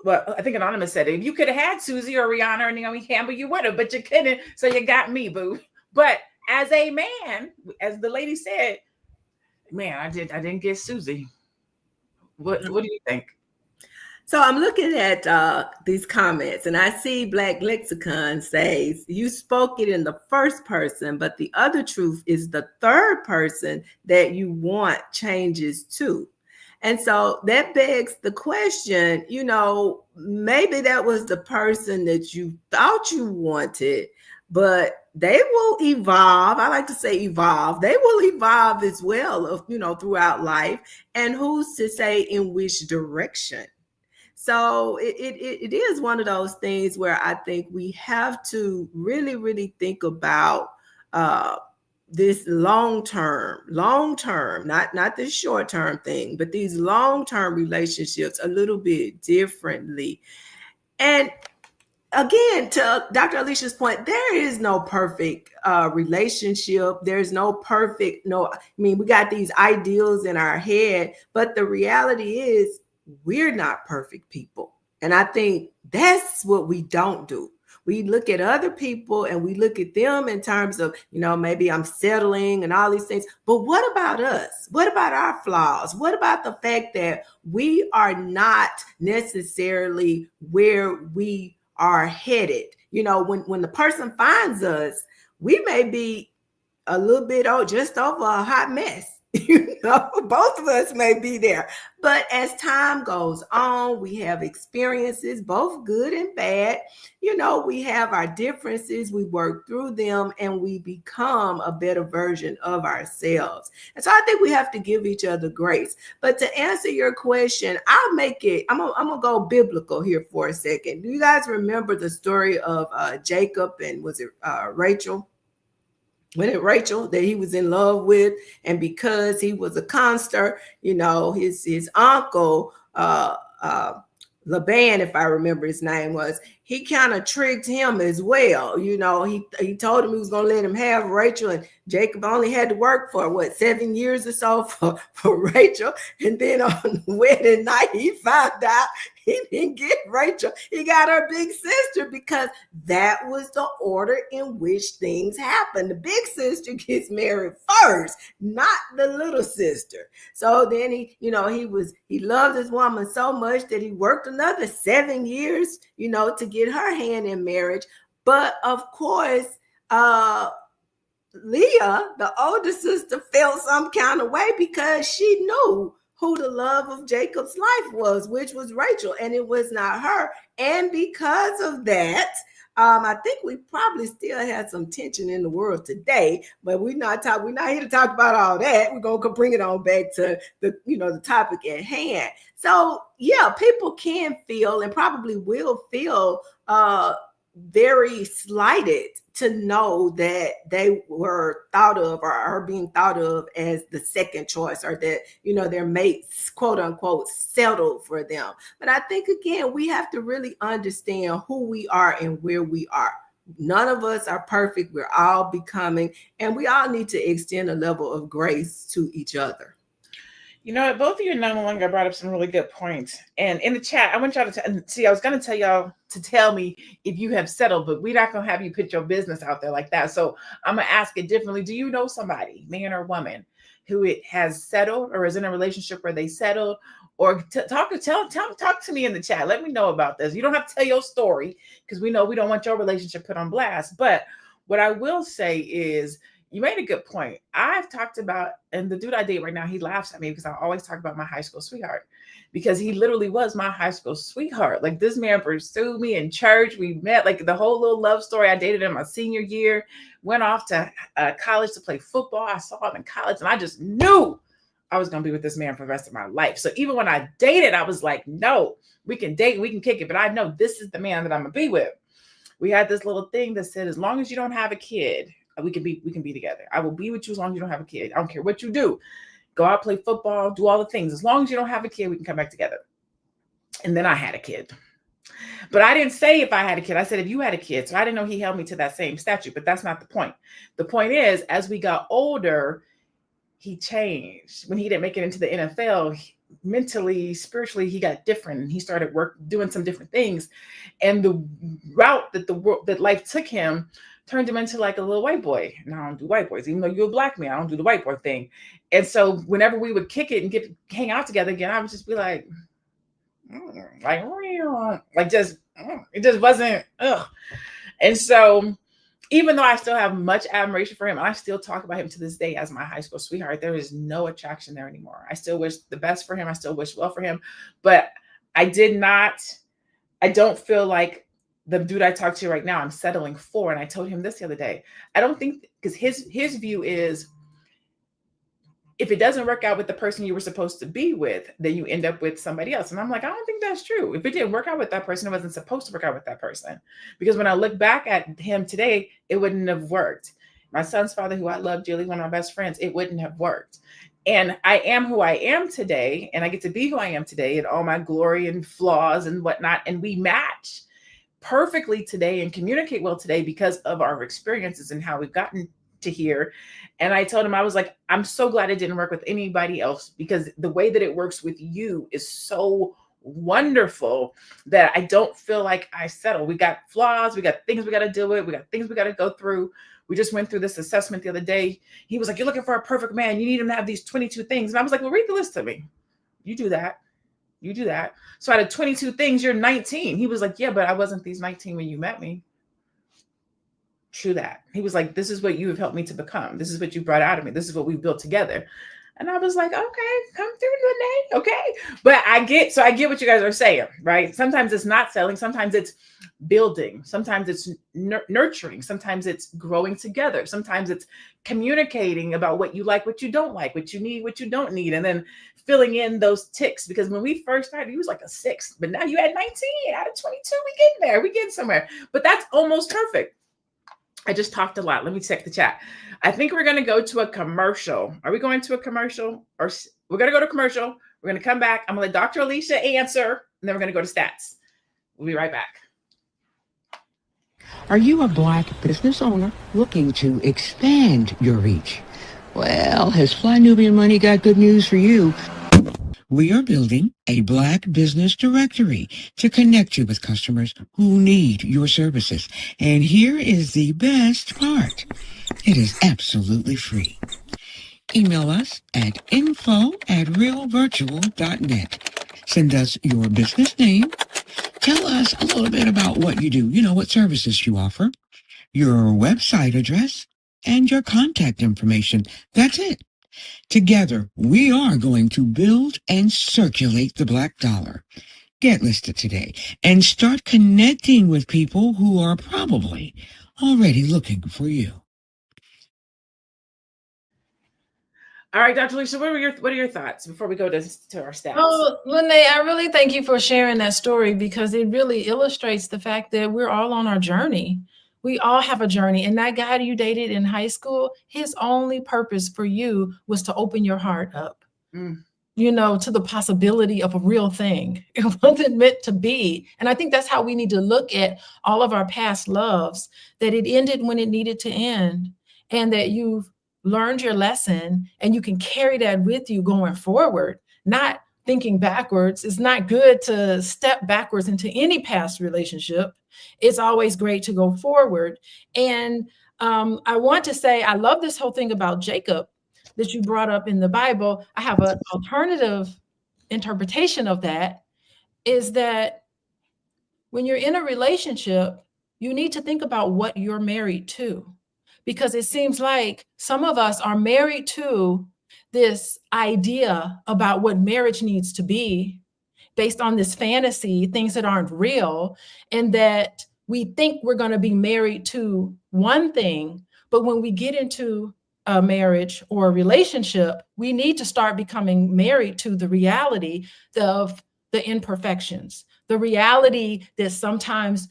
Well, I think Anonymous said it. If you could have had Susie or Rihanna or Naomi Campbell, you would have, but you couldn't. So you got me, boo. But as a man, as the lady said, man, I didn't get Susie. What do you think? So I'm looking at these comments, and I see Black Lexicon says, you spoke it in the first person, but the other truth is the third person that you want changes to. And so that begs the question, maybe that was the person that you thought you wanted, but they will evolve. I like to say evolve. They will evolve as well, throughout life. And who's to say in which direction? So it is one of those things where I think we have to really, really think about this long-term, not this short-term thing, but these long-term relationships a little bit differently. And again, to Dr. Alicia's point, there is no perfect relationship. There's no perfect, we got these ideals in our head, but the reality is we're not perfect people. And I think that's what we don't do. We look at other people and we look at them in terms of, maybe I'm settling and all these things. But what about us? What about our flaws? What about the fact that we are not necessarily where we are headed? When the person finds us, we may be a little bit just over a hot mess. Both of us may be there. But as time goes on, we have experiences, both good and bad. We have our differences, we work through them, and we become a better version of ourselves. And so I think we have to give each other grace. But to answer your question, I'm gonna go biblical here for a second. Do you guys remember the story of Jacob and was it Rachel? Rachel that he was in love with, and because he was a conster, his uncle Laban, if I remember his name was, he kind of tricked him as well. He told him he was going to let him have Rachel, and Jacob only had to work for 7 years or so for Rachel. And then on the wedding night, he found out he didn't get Rachel. He got her big sister, because that was the order in which things happen. The big sister gets married first, not the little sister. So then he loved his woman so much that he worked another 7 years, to get her hand in marriage. But of course, Leah, the older sister, felt some kind of way because she knew who the love of Jacob's life was, which was Rachel, and it was not her. And because of that, I think we probably still have some tension in the world today, but we're not here to talk about all that. We're gonna bring it on back to the topic at hand. So yeah, people can feel and probably will feel very slighted to know that they were thought of or are being thought of as the second choice, or that their mates, quote unquote, settled for them. But I think, again, we have to really understand who we are and where we are. None of us are perfect. We're all becoming, and we all need to extend a level of grace to each other. Both of you and Nana brought up some really good points. And in the chat, I want y'all to see, I was going to tell y'all to tell me if you have settled, but we're not going to have you put your business out there like that. So I'm going to ask it differently. Do you know somebody, man or woman, who has settled or is in a relationship where they settled? Or talk to me in the chat. Let me know about this. You don't have to tell your story, because we know we don't want your relationship put on blast. But what I will say is, you made a good point. I've talked about, and the dude I date right now, he laughs at me because I always talk about my high school sweetheart, because he literally was my high school sweetheart. Like, this man pursued me in church. We met, like, the whole little love story. I dated him my senior year, went off to college to play football. I saw him in college, and I just knew I was going to be with this man for the rest of my life. So even when I dated, I was like, no, we can date, we can kick it, but I know this is the man that I'm going to be with. We had this little thing that said, as long as you don't have a kid, we can be together. I will be with you as long as you don't have a kid. I don't care what you do. Go out, play football, do all the things. As long as you don't have a kid, we can come back together. And then I had a kid. But I didn't say if I had a kid. I said if you had a kid. So I didn't know he held me to that same statute. But that's not the point. The point is, as we got older, he changed. When he didn't make it into the NFL, mentally, spiritually, he got different. And he started doing some different things. And the route that life took him turned him into like a little white boy. Now I don't do white boys. Even though you're a black man, I don't do the white boy thing. And so whenever we would kick it and hang out together again, I would just be like, it just wasn't. Ugh. And so even though I still have much admiration for him, and I still talk about him to this day as my high school sweetheart, there is no attraction there anymore. I still wish the best for him. I still wish well for him, but I don't feel like the dude I talk to right now, I'm settling for. And I told him this the other day. I don't think, because his view is, if it doesn't work out with the person you were supposed to be with, then you end up with somebody else. And I'm like, I don't think that's true. If it didn't work out with that person, it wasn't supposed to work out with that person. Because when I look back at him today, it wouldn't have worked. My son's father, who I love dearly, one of my best friends, it wouldn't have worked. And I am who I am today, and I get to be who I am today, and all my glory and flaws and whatnot. And we match perfectly today and communicate well today because of our experiences and how we've gotten to here. And I told him, I was like, I'm so glad it didn't work with anybody else, because the way that it works with you is so wonderful that I don't feel like I settle. We got flaws. We got things we got to deal with. We got things we got to go through. We just went through this assessment the other day. He was like, you're looking for a perfect man. You need him to have these 22 things. And I was like, well, read the list to me. You do that. You do that. So out of 22 things, you're 19. He was like, yeah, but I wasn't these 19 when you met me. True that. He was like, this is what you have helped me to become. This is what you brought out of me. This is what we've built together. And I was like, okay, come through, Lene. Okay. But I get what you guys are saying, right? Sometimes it's not selling. Sometimes it's building. Sometimes it's nurturing. Sometimes it's growing together. Sometimes it's communicating about what you like, what you don't like, what you need, what you don't need. And then filling in those ticks. Because when we first started, he was like a 6, but now you had 19 out of 22. We getting there. We getting somewhere. But that's almost perfect. I just talked a lot. Let me check the chat. I think we're going to go to a commercial. Are we going to a commercial? Or we're going to go to commercial. We're going to come back. I'm going to let Dr. Alicia answer, and then we're going to go to stats. We'll be right back. Are you a Black business owner looking to expand your reach? Well, has Fly Nubian Money got good news for you? We are building a Black business directory to connect you with customers who need your services. And here is the best part. It is absolutely free. Email us at info@realvirtual.net. Send us your business name. Tell us a little bit about what you do, what services you offer, your website address, and your contact information. That's it. Together, we are going to build and circulate the Black dollar. Get listed today and start connecting with people who are probably already looking for you. All right, Dr. Alicia, what are your thoughts before we go to our stats? Oh, Lene, I really thank you for sharing that story, because it really illustrates the fact that we're all on our journey. We all have a journey. And that guy you dated in high school, his only purpose for you was to open your heart up, to the possibility of a real thing. It wasn't meant to be. And I think that's how we need to look at all of our past loves, that it ended when it needed to end, and that you've learned your lesson and you can carry that with you going forward, not thinking backwards. It's not good to step backwards into any past relationship. It's always great to go forward. And I want to say, I love this whole thing about Jacob that you brought up in the Bible. I have an alternative interpretation of that, is that when you're in a relationship, you need to think about what you're married to, because it seems like some of us are married to this idea about what marriage needs to be based on this fantasy, things that aren't real, and that we think we're going to be married to one thing. But when we get into a marriage or a relationship, we need to start becoming married to the reality of the imperfections, the reality that sometimes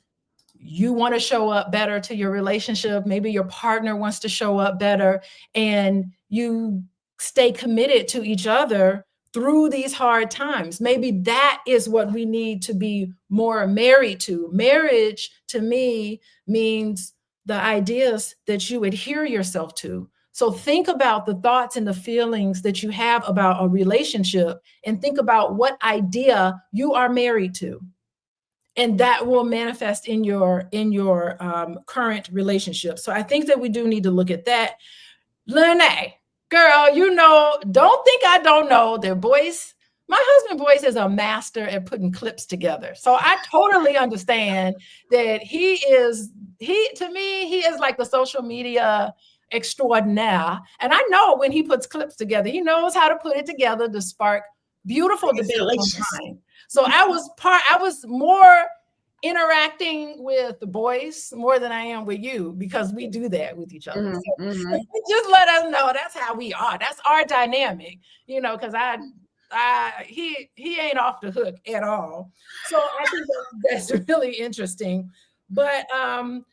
you want to show up better to your relationship. Maybe your partner wants to show up better, and you stay committed to each other through these hard times. Maybe that is what we need to be more married to. Marriage to me means the ideas that you adhere yourself to. So think about the thoughts and the feelings that you have about a relationship, and think about what idea you are married to. And that will manifest in your current relationship. So I think that we do need to look at that. Lene, girl, you know, don't think I don't know that Boyce, my husband Boyce is a master at putting clips together. So I totally understand that to me, he is like the social media extraordinaire. And I know when he puts clips together, he knows how to put it together to spark beautiful debate online. So I was more interacting with the boys more than I am with you, because we do that with each other. So just let us know that's how we are. That's our dynamic, you know, because he ain't off the hook at all. So I think that's really interesting. But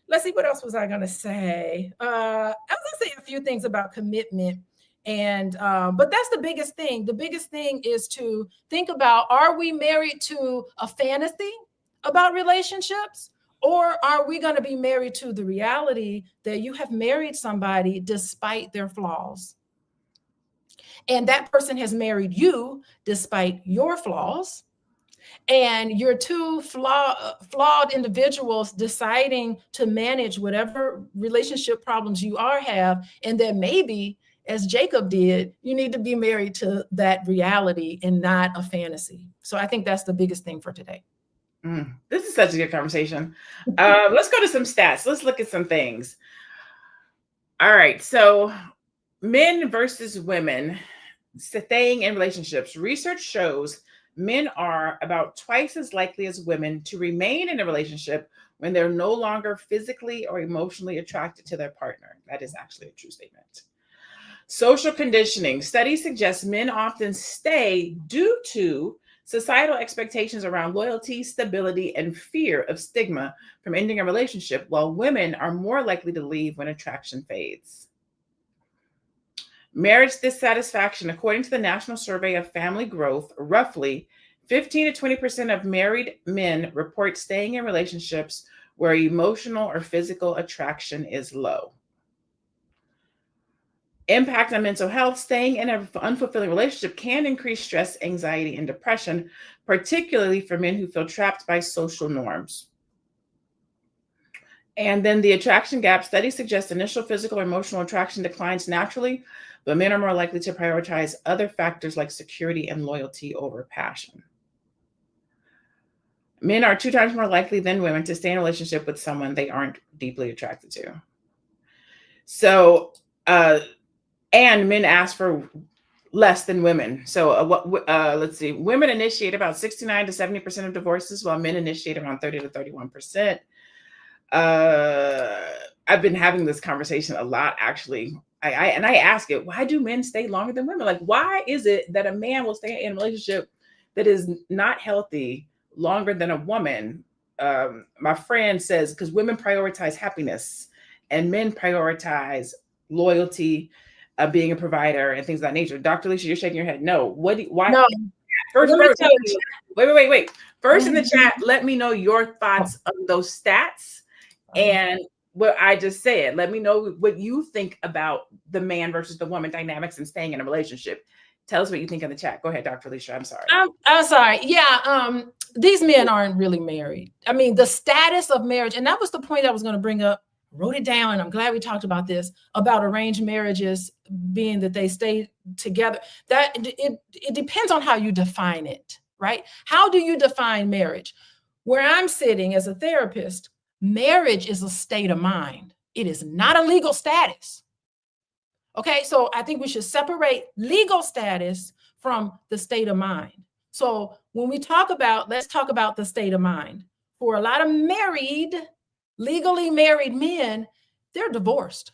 let's see, what else was I going to say? I was going to say a few things about commitment. And but that's the biggest thing. The biggest thing is to think about, are we married to a fantasy about relationships, or are we going to be married to the reality that you have married somebody despite their flaws? And that person has married you despite your flaws. And you're two flawed individuals deciding to manage whatever relationship problems you have, and then maybe, as Jacob did, you need to be married to that reality and not a fantasy. So I think that's the biggest thing for today. This is such a good conversation. Let's go to some stats. Let's look at some things. All right. So men versus women staying in relationships. Research shows men are about twice as likely as women to remain in a relationship when they're no longer physically or emotionally attracted to their partner. That is actually a true statement. Social conditioning. Studies suggest men often stay due to societal expectations around loyalty, stability, and fear of stigma from ending a relationship, while women are more likely to leave when attraction fades. Marriage dissatisfaction. According to the National Survey of Family Growth, roughly 15 to 20% of married men report staying in relationships where emotional or physical attraction is low. Impact on mental health. Staying in an unfulfilling relationship can increase stress, anxiety, and depression, particularly for men who feel trapped by social norms. And then the attraction gap. Studies suggest initial physical or emotional attraction declines naturally, but men are more likely to prioritize other factors like security and loyalty over passion. Men are 2 times more likely than women to stay in a relationship with someone they aren't deeply attracted to. So, and men ask for less than women. So let's see, women initiate about 69 to 70% of divorces, while men initiate around 30 to 31%. I've been having this conversation a lot, actually. I ask it, why do men stay longer than women? Like, why is it that a man will stay in a relationship that is not healthy longer than a woman? My friend says, because women prioritize happiness and men prioritize loyalty, being a provider, and things of that nature. Dr. Alicia, you're shaking your head. No. Why? No. First, wait. First in the chat, let me know your thoughts on those stats and what I just said. Let me know what you think about the man versus the woman dynamics and staying in a relationship. Tell us what you think in the chat. Go ahead, Dr. Alicia. I'm sorry. I'm sorry. Yeah. These men aren't really married. I mean, the status of marriage, and that was the point I was going to bring up. Wrote it down, and I'm glad we talked about this, about arranged marriages being that they stay together. That it depends on how you define it, right? How do you define marriage? Where I'm sitting as a therapist, marriage is a state of mind. It is not a legal status. Okay, so I think we should separate legal status from the state of mind. So when we talk about, let's talk about the state of mind. For a lot of legally married men, they're divorced.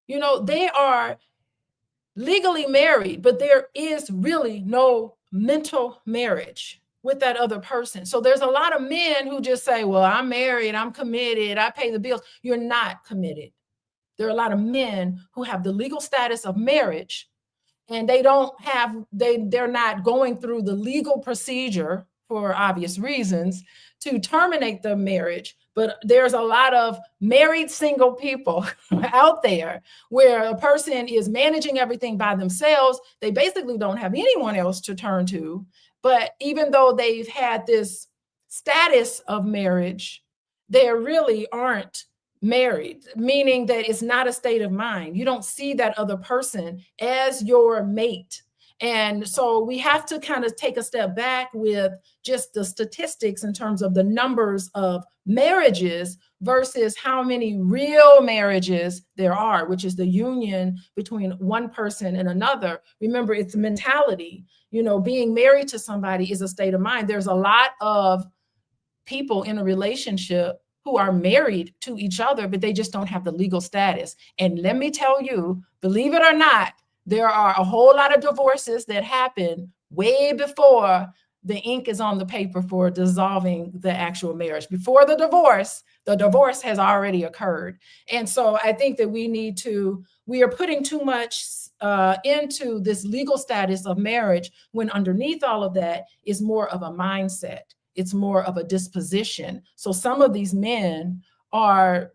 You know, they are legally married, but there is really no mental marriage with that other person. So there's a lot of men who just say, well, I'm married, I'm committed, I pay the bills. You're not committed. There are a lot of men who have the legal status of marriage, and they're not going through the legal procedure for obvious reasons to terminate the marriage. But there's a lot of married single people out there where a person is managing everything by themselves. They basically don't have anyone else to turn to. But even though they've had this status of marriage, they really aren't married, meaning that it's not a state of mind. You don't see that other person as your mate. And so we have to kind of take a step back with just the statistics in terms of the numbers of marriages versus how many real marriages there are, which is the union between one person and another. Remember, it's mentality. You know, being married to somebody is a state of mind. There's a lot of people in a relationship who are married to each other, but they just don't have the legal status. And let me tell you, believe it or not, there are a whole lot of divorces that happen way before the ink is on the paper for dissolving the actual marriage. Before the divorce has already occurred. And so I think that we are putting too much into this legal status of marriage, when underneath all of that is more of a mindset. It's more of a disposition. So some of these men are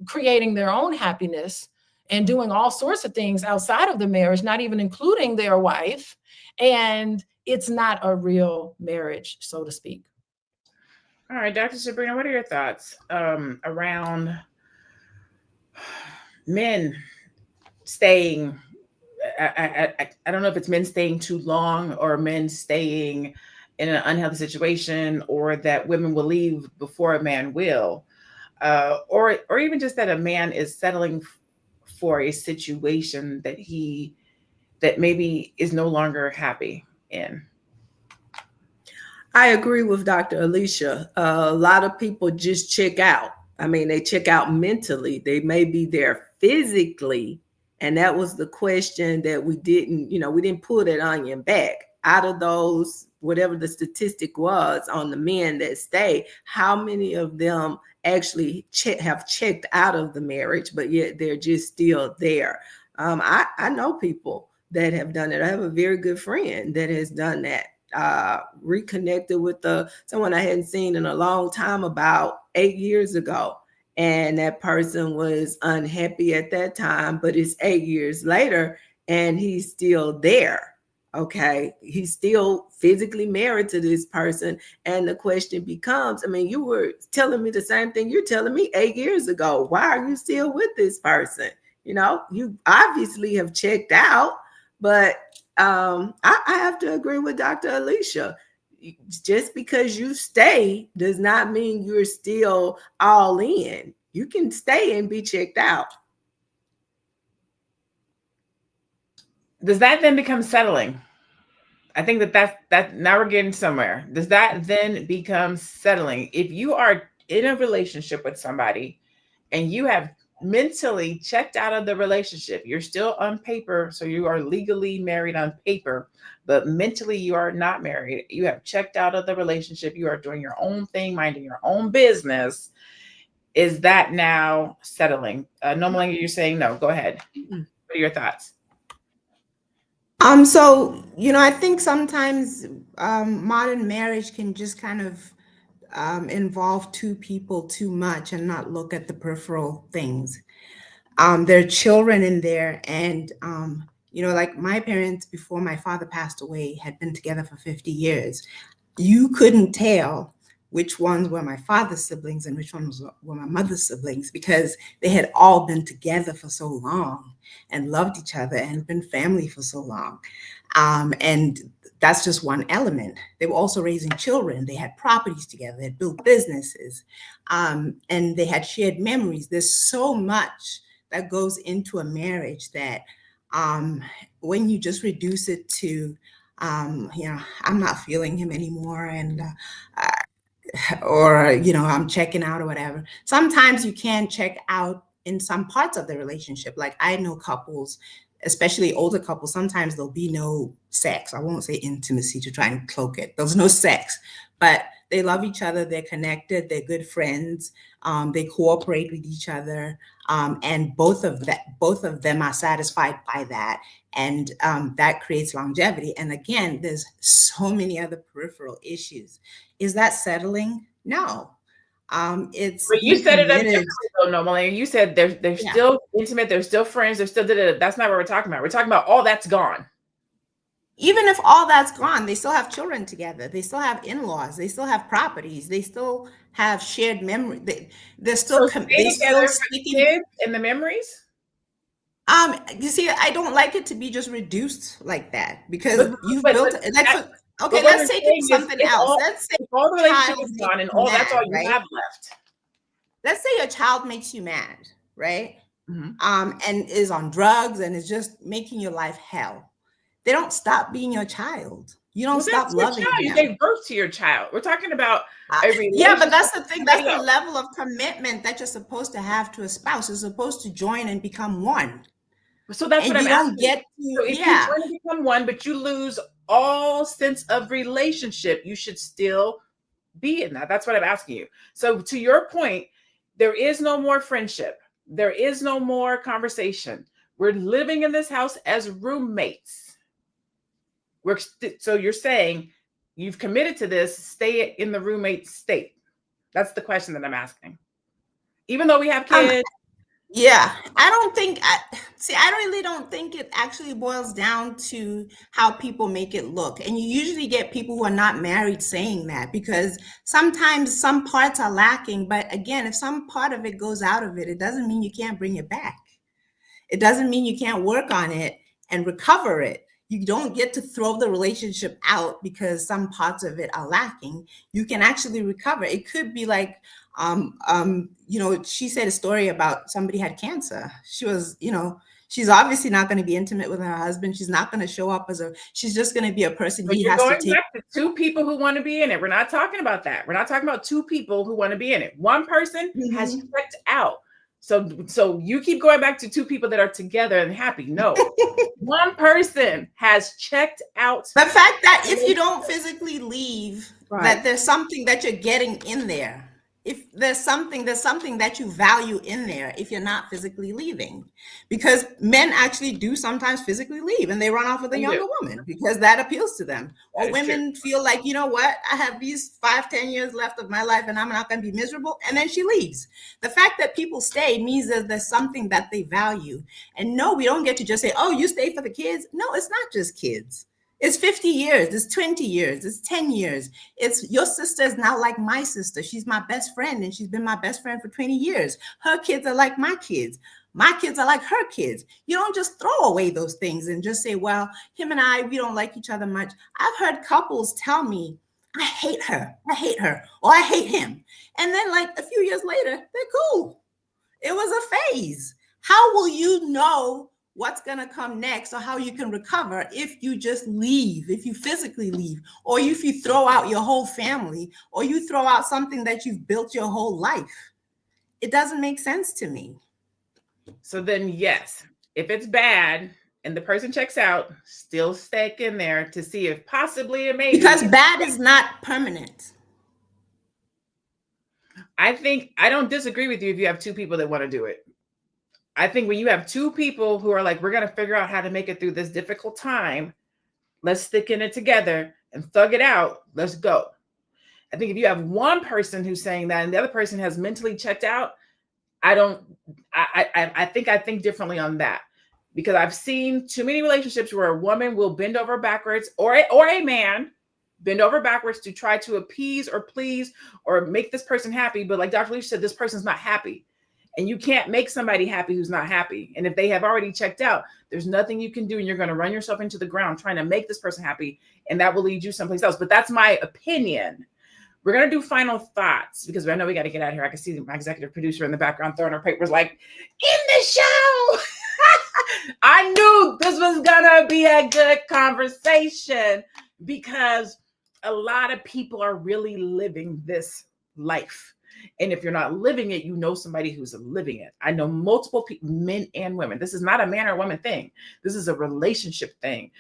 creating their own happiness and doing all sorts of things outside of the marriage, not even including their wife. And it's not a real marriage, so to speak. All right, Dr. Sabrina, what are your thoughts around men staying? I don't know if it's men staying too long or men staying in an unhealthy situation, or that women will leave before a man will, or even just that a man is settling for a situation that maybe is no longer happy in. I agree with Dr. Alicia. A lot of people just check out. I mean, they check out mentally. They may be there physically. And that was the question that we didn't pull that onion back. Out of those, whatever the statistic was on the men that stay, how many of them actually have checked out of the marriage, but yet they're just still there? I know people that have done it. I have a very good friend that has done that. Reconnected with someone I hadn't seen in a long time about 8 years ago. And that person was unhappy at that time, but it's 8 years later and he's still there. Okay. He's still physically married to this person. And the question becomes, I mean, you were telling me the same thing you're telling me 8 years ago. Why are you still with this person? You know, you obviously have checked out, but I have to agree with Dr. Alicia. Just because you stay does not mean you're still all in. You can stay and be checked out. Does that then become settling? I think that now we're getting somewhere. Does that then become settling? If you are in a relationship with somebody and you have mentally checked out of the relationship, you're still on paper, so you are legally married on paper, but mentally you are not married. You have checked out of the relationship. You are doing your own thing, minding your own business. Is that now settling? Normally you're saying no. Go ahead. What are your thoughts? So, I think sometimes modern marriage can just kind of involve two people too much and not look at the peripheral things. There are children in there, and like my parents, before my father passed away, had been together for 50 years. You couldn't tell which ones were my father's siblings and which ones were my mother's siblings, because they had all been together for so long and loved each other and been family for so long. And that's just one element. They were also raising children. They had properties together. They had built businesses, and they had shared memories. There's so much that goes into a marriage that when you just reduce it to, I'm not feeling him anymore, and or I'm checking out or whatever. Sometimes you can check out in some parts of the relationship. Like I know couples, especially older couples, sometimes there'll be no sex. I won't say intimacy to try and cloak it. There's no sex, but they love each other. They're connected. They're good friends. They cooperate with each other, and both of them are satisfied by that, and that creates longevity. And again, there's so many other peripheral issues. Is that settling? No. It's But you being set it up committed. differently though, normally. You said they're Yeah. still intimate, they're still friends, they're still that's not what we're talking about. We're talking about all that's gone. Even if all that's gone, they still have children together. They still have in-laws. They still have properties. They still have shared memory. They're still So they're stay still together for the sticking. kids and the memories. You see, I don't like it to be just reduced like that, because But- you've but- built but okay. that- but what Let's I'm take saying it is something if else. all- Let's say if all the relationship child is makes gone and you all that's all mad, you right? have left. Let's say your child makes you mad, right? Mhm. And is on drugs and is just making your life hell. They don't stop being your child. You don't Well, stop that's your loving child. You them. gave birth to your child. We're talking about a relationship. Yeah, but that's the thing. That's with the somebody else. level of commitment that you're supposed to have to a spouse. You're supposed to join and become one. So that's And what I'm you don't asking. get So to, if you yeah. join and become one, but you lose all sense of relationship, you should still be in that. That's what I'm asking you. So to your point, there is no more friendship. There is no more conversation. We're living in this house as roommates. So you're saying you've committed to this, stay in the roommate state. That's the question that I'm asking. Even though we have kids. Yeah, I really don't think it actually boils down to how people make it look. And you usually get people who are not married saying that, because sometimes some parts are lacking. But again, if some part of it goes out of it, it doesn't mean you can't bring it back. It doesn't mean you can't work on it and recover it. You don't get to throw the relationship out because some parts of it are lacking. You can actually recover. It could be like, she said a story about somebody had cancer. She was, she's obviously not going to be intimate with her husband. She's not going to show up she's just going to be a person But he you're has to going take. back to two people who want to be in it. We're not talking about that. We're not talking about two people who want to be in it. One person has checked out. So you keep going back to two people that are together and happy. No, one person has checked out. The fact that if you don't physically leave, Right. that there's something that you're getting in there. If there's something that you value in there if you're not physically leaving. Because men actually do sometimes physically leave and they run off with a younger woman because that appeals to them. Or women feel like, you know what, I have these 5-10 years left of my life and I'm not going to be miserable. And then she leaves. The fact that people stay means that there's something that they value. And no, we don't get to just say, oh, you stay for the kids. No, it's not just kids. It's 50 years, it's 20 years, it's 10 years. It's your sister is now like my sister. She's my best friend and she's been my best friend for 20 years. Her kids are like my kids. My kids are like her kids. You don't just throw away those things and just say, well, him and I, we don't like each other much. I've heard couples tell me, I hate her, or I hate him. And then like a few years later, they're cool. It was a phase. How will you know what's going to come next or how you can recover if you just leave, if you physically leave, or if you throw out your whole family, or you throw out something that you've built your whole life? It doesn't make sense to me. So then, yes, if it's bad and the person checks out, still stick in there to see if possibly it may be. Because bad is not permanent. I don't disagree with you if you have two people that want to do it. I think when you have two people who are like, we're going to figure out how to make it through this difficult time, let's stick in it together and thug it out. Let's go. I think if you have one person who's saying that and the other person has mentally checked out, I think differently on that, because I've seen too many relationships where a woman will bend over backwards or a man bend over backwards to try to appease or please or make this person happy. But like Dr. Leach said, this person's not happy. And you can't make somebody happy who's not happy. And if they have already checked out, there's nothing you can do. And you're going to run yourself into the ground trying to make this person happy. And that will lead you someplace else. But that's my opinion. We're going to do final thoughts because I know we got to get out of here. I can see my executive producer in the background throwing her papers like, in the show. I knew this was going to be a good conversation because a lot of people are really living this life. And if you're not living it, you know somebody who's living it. I know multiple people, men and women. This is not a man or woman thing. This is a relationship thing.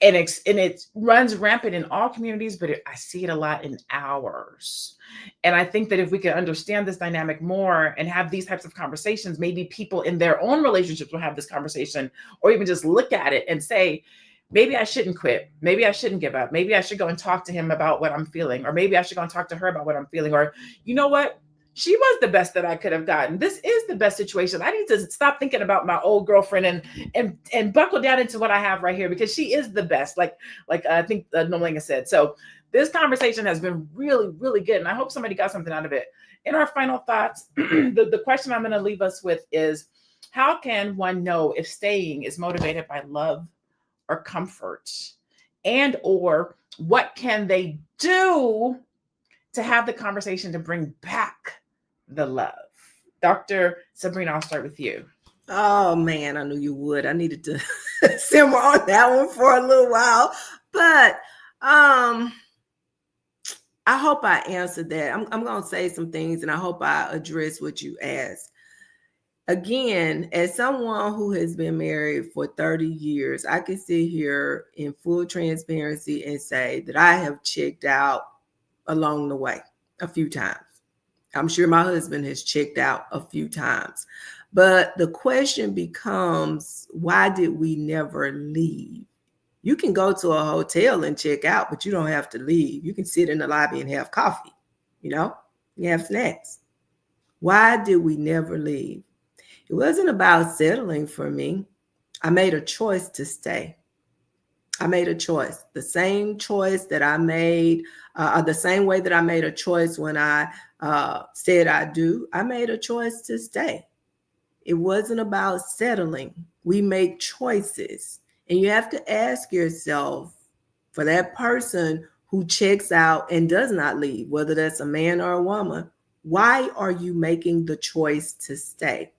And it runs rampant in all communities, but I see it a lot in ours. And I think that if we can understand this dynamic more and have these types of conversations, maybe people in their own relationships will have this conversation, or even just look at it and say, maybe I shouldn't quit. Maybe I shouldn't give up. Maybe I should go and talk to him about what I'm feeling, or maybe I should go and talk to her about what I'm feeling, or you know what? She was the best that I could have gotten. This is the best situation. I need to stop thinking about my old girlfriend and buckle down into what I have right here, because she is the best. Like I think Nolinga said. So this conversation has been really, really good, and I hope somebody got something out of it. In our final thoughts, the question I'm going to leave us with is, how can one know if staying is motivated by love or comfort, and or what can they do to have the conversation to bring back the love? Dr. Sabrina, I'll start with you. Oh man, I knew you would. I needed to simmer on that one for a little while, but I hope I answered that. I'm going to say some things, and I hope I address what you asked. Again, as someone who has been married for 30 years, I can sit here in full transparency and say that I have checked out along the way a few times. I'm sure my husband has checked out a few times. But the question becomes, why did we never leave? You can go to a hotel and check out, but you don't have to leave. You can sit in the lobby and have coffee, you have snacks. Why did we never leave? It wasn't about settling for me. I made a choice to stay. I made a choice. The same choice that I made, the same way that I made a choice when I said I do, I made a choice to stay. It wasn't about settling. We make choices. And you have to ask yourself, for that person who checks out and does not leave, whether that's a man or a woman, why are you making the choice to stay?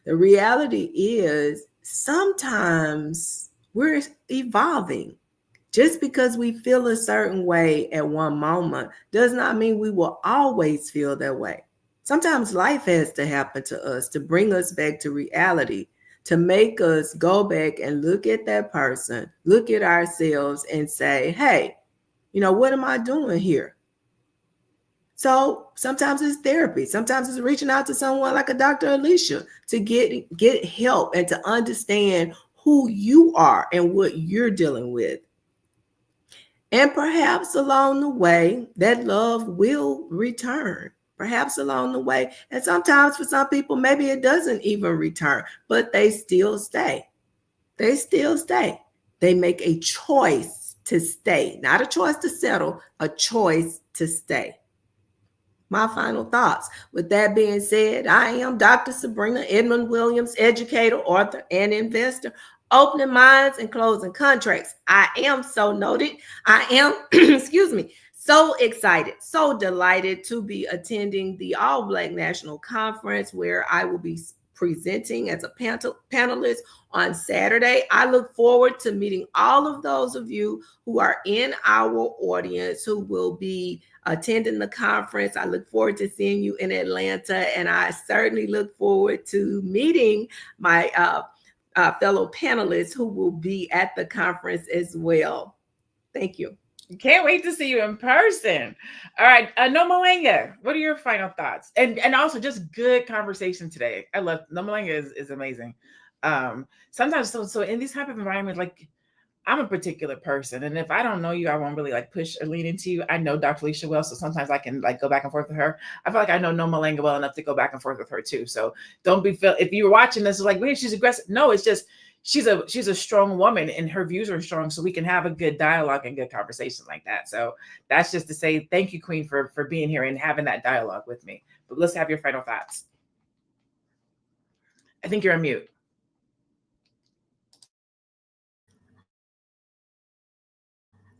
The reality is sometimes we're evolving. Just because we feel a certain way at one moment does not mean we will always feel that way. Sometimes life has to happen to us to bring us back to reality, to make us go back and look at that person, look at ourselves and say, hey, what am I doing here? So sometimes it's therapy. Sometimes it's reaching out to someone like a Dr. Alicia to get help and to understand who you are and what you're dealing with. And perhaps along the way, that love will return. Perhaps along the way. And sometimes for some people, maybe it doesn't even return, but they still stay. They still stay. They make a choice to stay, not a choice to settle, a choice to stay. My final thoughts. With that being said, I am Dr. Sabrina Edmond Williams, educator, author, and investor. Opening minds and closing contracts. I am so noted. I am, so excited, so delighted to be attending the All Black National Conference, where I will be presenting as a panelist on Saturday. I look forward to meeting all of those of you who are in our audience who will be attending the conference. I look forward to seeing you in Atlanta, and I certainly look forward to meeting my fellow panelists who will be at the conference as well. Thank you. Can't wait to see you in person. All right, Nomalanga, what are your final thoughts? And also just good conversation today. I love Nomalanga is amazing. Sometimes so in these type of environments, like I'm a particular person, and if I don't know you, I won't really push or lean into you. I know Dr. Alicia well, so sometimes I can go back and forth with her. I feel like I know Nomalanga well enough to go back and forth with her too. So don't be if you're watching this, wait, she's aggressive. No, it's just she's a strong woman, and her views are strong, so we can have a good dialogue and good conversation like that. So that's just to say thank you, Queen, for being here and having that dialogue with me. But let's have your final thoughts. I think you're on mute.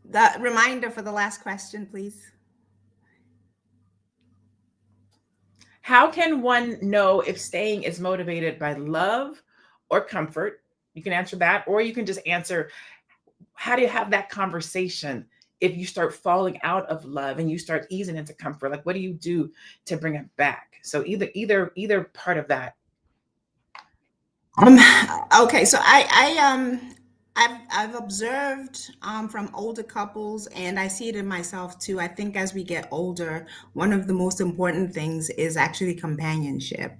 The reminder for the last question, please. How can one know if staying is motivated by love or comfort? You can answer that, or you can just answer, how do you have that conversation? if you start falling out of love and you start easing into comfort? Like, what do you do to bring it back? So either part of that. Um, okay, so I've observed from older couples, and I see it in myself too. I think as we get older, one of the most important things is actually companionship.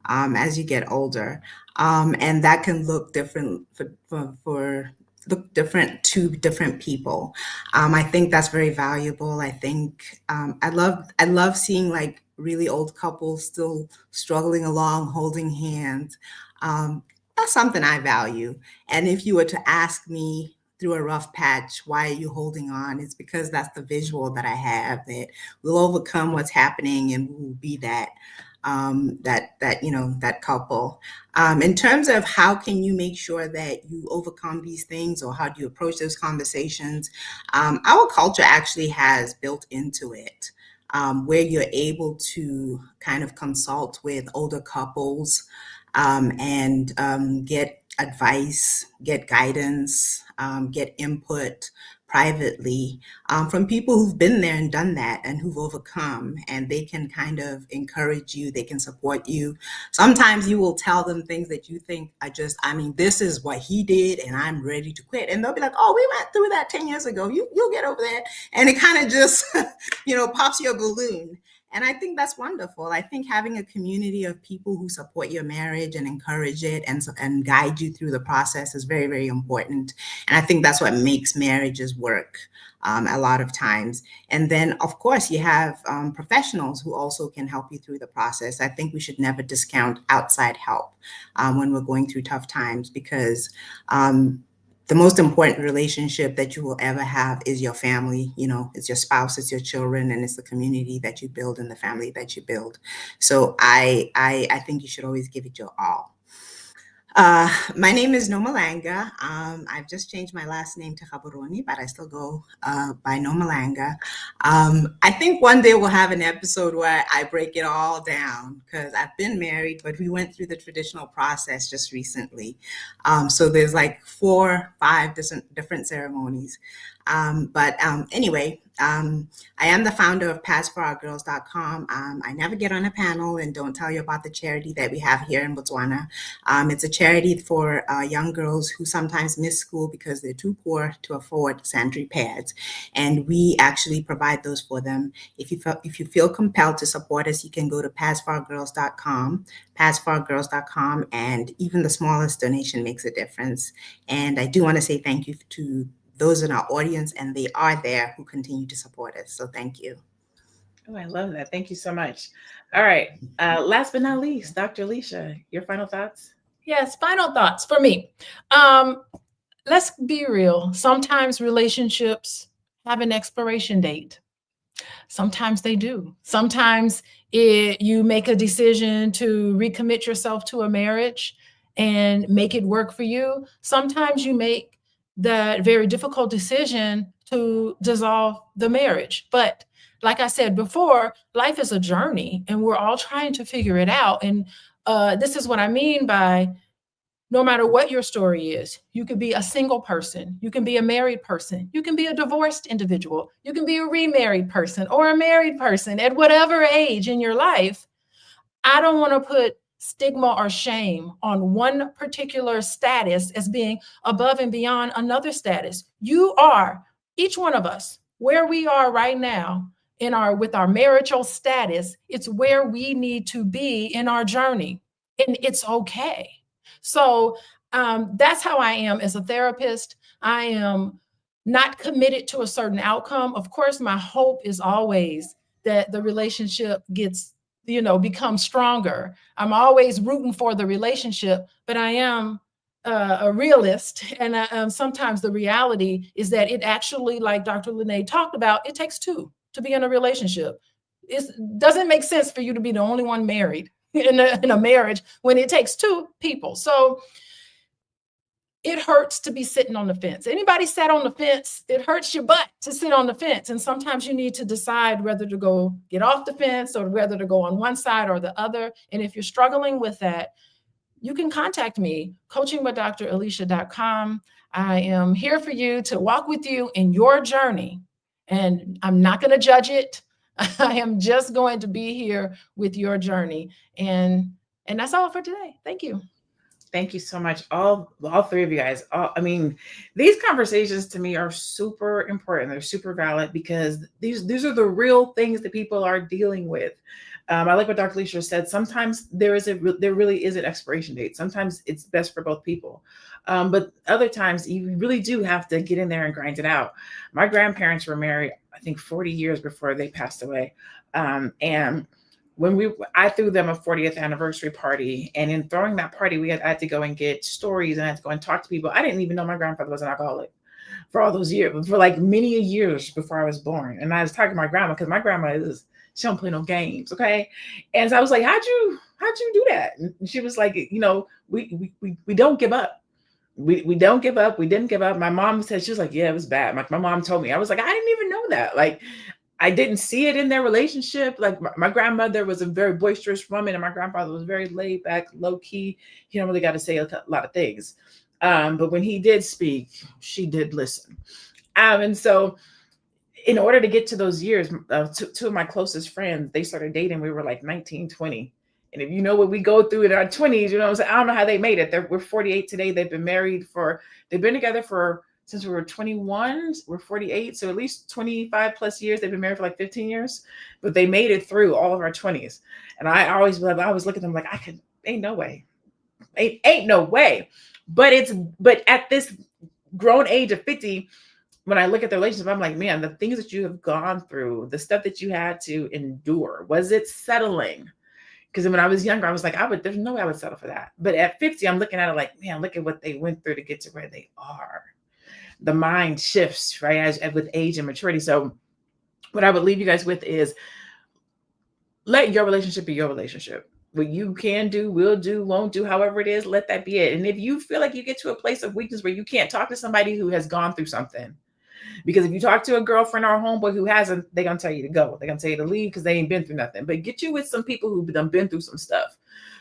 As you get older, and that can look different for look different to different people. I think that's very valuable. I think I love seeing like really old couples still struggling along, holding hands. That's something I value. And if you were to ask me through a rough patch, why are you holding on? It's because that's the visual that I have, that we'll overcome what's happening and we'll be that couple. In terms of how can you make sure that you overcome these things, or how do you approach those conversations, our culture actually has built into it where you're able to kind of consult with older couples and get advice, get guidance, get input privately from people who've been there and done that and who've overcome, and they can kind of encourage you, they can support you. Sometimes you will tell them things that you think this is what he did and I'm ready to quit. And they'll be like, oh, we went through that 10 years ago. You'll get over that. And it kind of just, pops your balloon. And I think that's wonderful. I think having a community of people who support your marriage and encourage it and guide you through the process is very, very important. And I think that's what makes marriages work a lot of times. And then, of course, you have professionals who also can help you through the process. I think we should never discount outside help when we're going through tough times, because the most important relationship that you will ever have is your family. It's your spouse, it's your children, and it's the community that you build and the family that you build. So I think you should always give it your all. My name is Nomalanga. I've just changed my last name to Gaborone, but I still go by Nomalanga. I think one day we'll have an episode where I break it all down, because I've been married, but we went through the traditional process just recently. So there's like 4, 5 different ceremonies. Anyway, I am the founder of PassForOurGirls.com. I never get on a panel and don't tell you about the charity that we have here in Botswana. It's a charity for young girls who sometimes miss school because they're too poor to afford sanitary pads. And we actually provide those for them. If you feel compelled to support us, you can go to PassForOurGirls.com, PassForOurGirls.com, and even the smallest donation makes a difference. And I do want to say thank you to those in our audience, and they are there, who continue to support us. So thank you. Oh, I love that. Thank you so much. All right. Last but not least, Dr. Alicia, your final thoughts? Yes, final thoughts for me. Let's be real. Sometimes relationships have an expiration date. Sometimes they do. Sometimes you make a decision to recommit yourself to a marriage and make it work for you. Sometimes you make that very difficult decision to dissolve the marriage. But like I said before, life is a journey and we're all trying to figure it out. And this is what I mean by, no matter what your story is, you could be a single person, you can be a married person, you can be a divorced individual, you can be a remarried person or a married person at whatever age in your life. I don't want to put stigma or shame on one particular status as being above and beyond another status. You are, each one of us, where we are right now with our marital status, it's where we need to be in our journey, and it's okay. So that's how I am as a therapist. I am not committed to a certain outcome. Of course, my hope is always that the relationship becomes stronger. I'm always rooting for the relationship, but I am a realist. And sometimes the reality is that it actually, like Dr. Lene talked about, it takes 2 to be in a relationship. It doesn't make sense for you to be the only one married in a marriage when it takes 2 people. So it hurts to be sitting on the fence. Anybody sat on the fence, it hurts your butt to sit on the fence. And sometimes you need to decide whether to go get off the fence or whether to go on one side or the other. And if you're struggling with that, you can contact me, coachingwithdralicia.com. I am here for you to walk with you in your journey And I'm not going to judge it. I am just going to be here with your journey. And that's all for today. Thank you. Thank you so much. All three of you guys. I mean, these conversations to me are super important. They're super valid because these are the real things that people are dealing with. I like what Dr. Leisha said. Sometimes there really is an expiration date. Sometimes it's best for both people. But other times you really do have to get in there and grind it out. My grandparents were married, I think 40 years before they passed away. And when I threw them a 40th anniversary party, and in throwing that party, I had to go and get stories and I had to go and talk to people. I didn't even know my grandfather was an alcoholic for all those years, for like many years before I was born. And I was talking to my grandma because my grandma she don't play no games, okay? And so I was like, how'd you do that? And she was like, we don't give up. We don't give up. We didn't give up. My mom said, she was like, yeah, it was bad. My mom told me. I was like, I didn't even know that. Like, I didn't see it in their relationship. Like my grandmother was a very boisterous woman and my grandfather was very laid back, low key. He don't really got to say a lot of things. But when he did speak, she did listen. And so in order to get to those years, two of my closest friends, they started dating. We were like 19, 20. And if you know what we go through in our 20s, you know what I'm saying? I don't know how they made it. We're 48 today. They've been together since we were 21, we're 48. So at least 25 plus years. They've been married for like 15 years, but they made it through all of our 20s. And I always look at them like, ain't no way. Ain't no way. But at this grown age of 50, when I look at the relationship, I'm like, man, the things that you have gone through, the stuff that you had to endure, was it settling? Because when I was younger, I was like, there's no way I would settle for that. But at 50, I'm looking at it like, man, look at what they went through to get to where they are. The mind shifts, right, as with age and maturity. So what I would leave you guys with is let your relationship be your relationship. What you can do, will do, won't do, however it is, let that be it. And if you feel like you get to a place of weakness where you can't talk to somebody who has gone through something, because if you talk to a girlfriend or a homeboy who hasn't, they're going to tell you to go. They're going to tell you to leave because they ain't been through nothing. But get you with some people who've been through some stuff,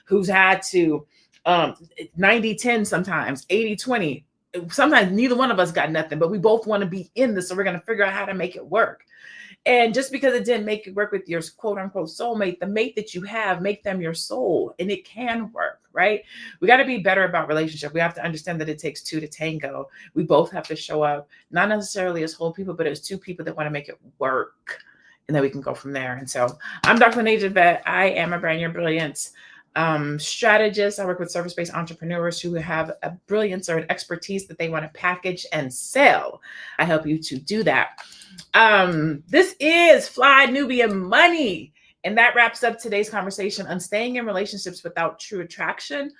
who's had to 90-10 sometimes, 80-20. Sometimes neither one of us got nothing, but we both want to be in this. So we're going to figure out how to make it work. And just because it didn't make it work with your quote unquote soulmate, the mate that you have, make them your soul, and it can work, right? We got to be better about relationship. We have to understand that it takes two to tango. We both have to show up, not necessarily as whole people, but as two people that want to make it work. And then we can go from there. And so I'm Dr. Naja Vet. I am a Brand Your Brilliance strategist. I work with service-based entrepreneurs who have a brilliance or an expertise that they want to package and sell. I help you to do that. This is Fly Nubian Money. And that wraps up today's conversation on staying in relationships without true attraction.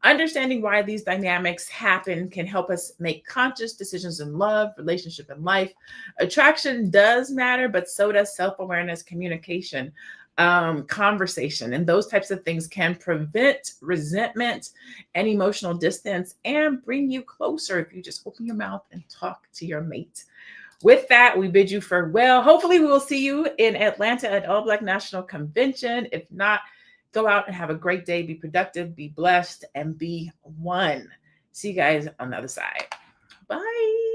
Understanding why these dynamics happen can help us make conscious decisions in love, relationship, and life. Attraction does matter, but so does self-awareness, communication, conversation, and those types of things can prevent resentment and emotional distance and bring you closer if you just open your mouth and talk to your mate. With that, we bid you farewell. Hopefully we will see you in Atlanta at All Black National Convention. If not, go out and have a great day. Be productive, be blessed, and be one. See you guys on the other side. Bye.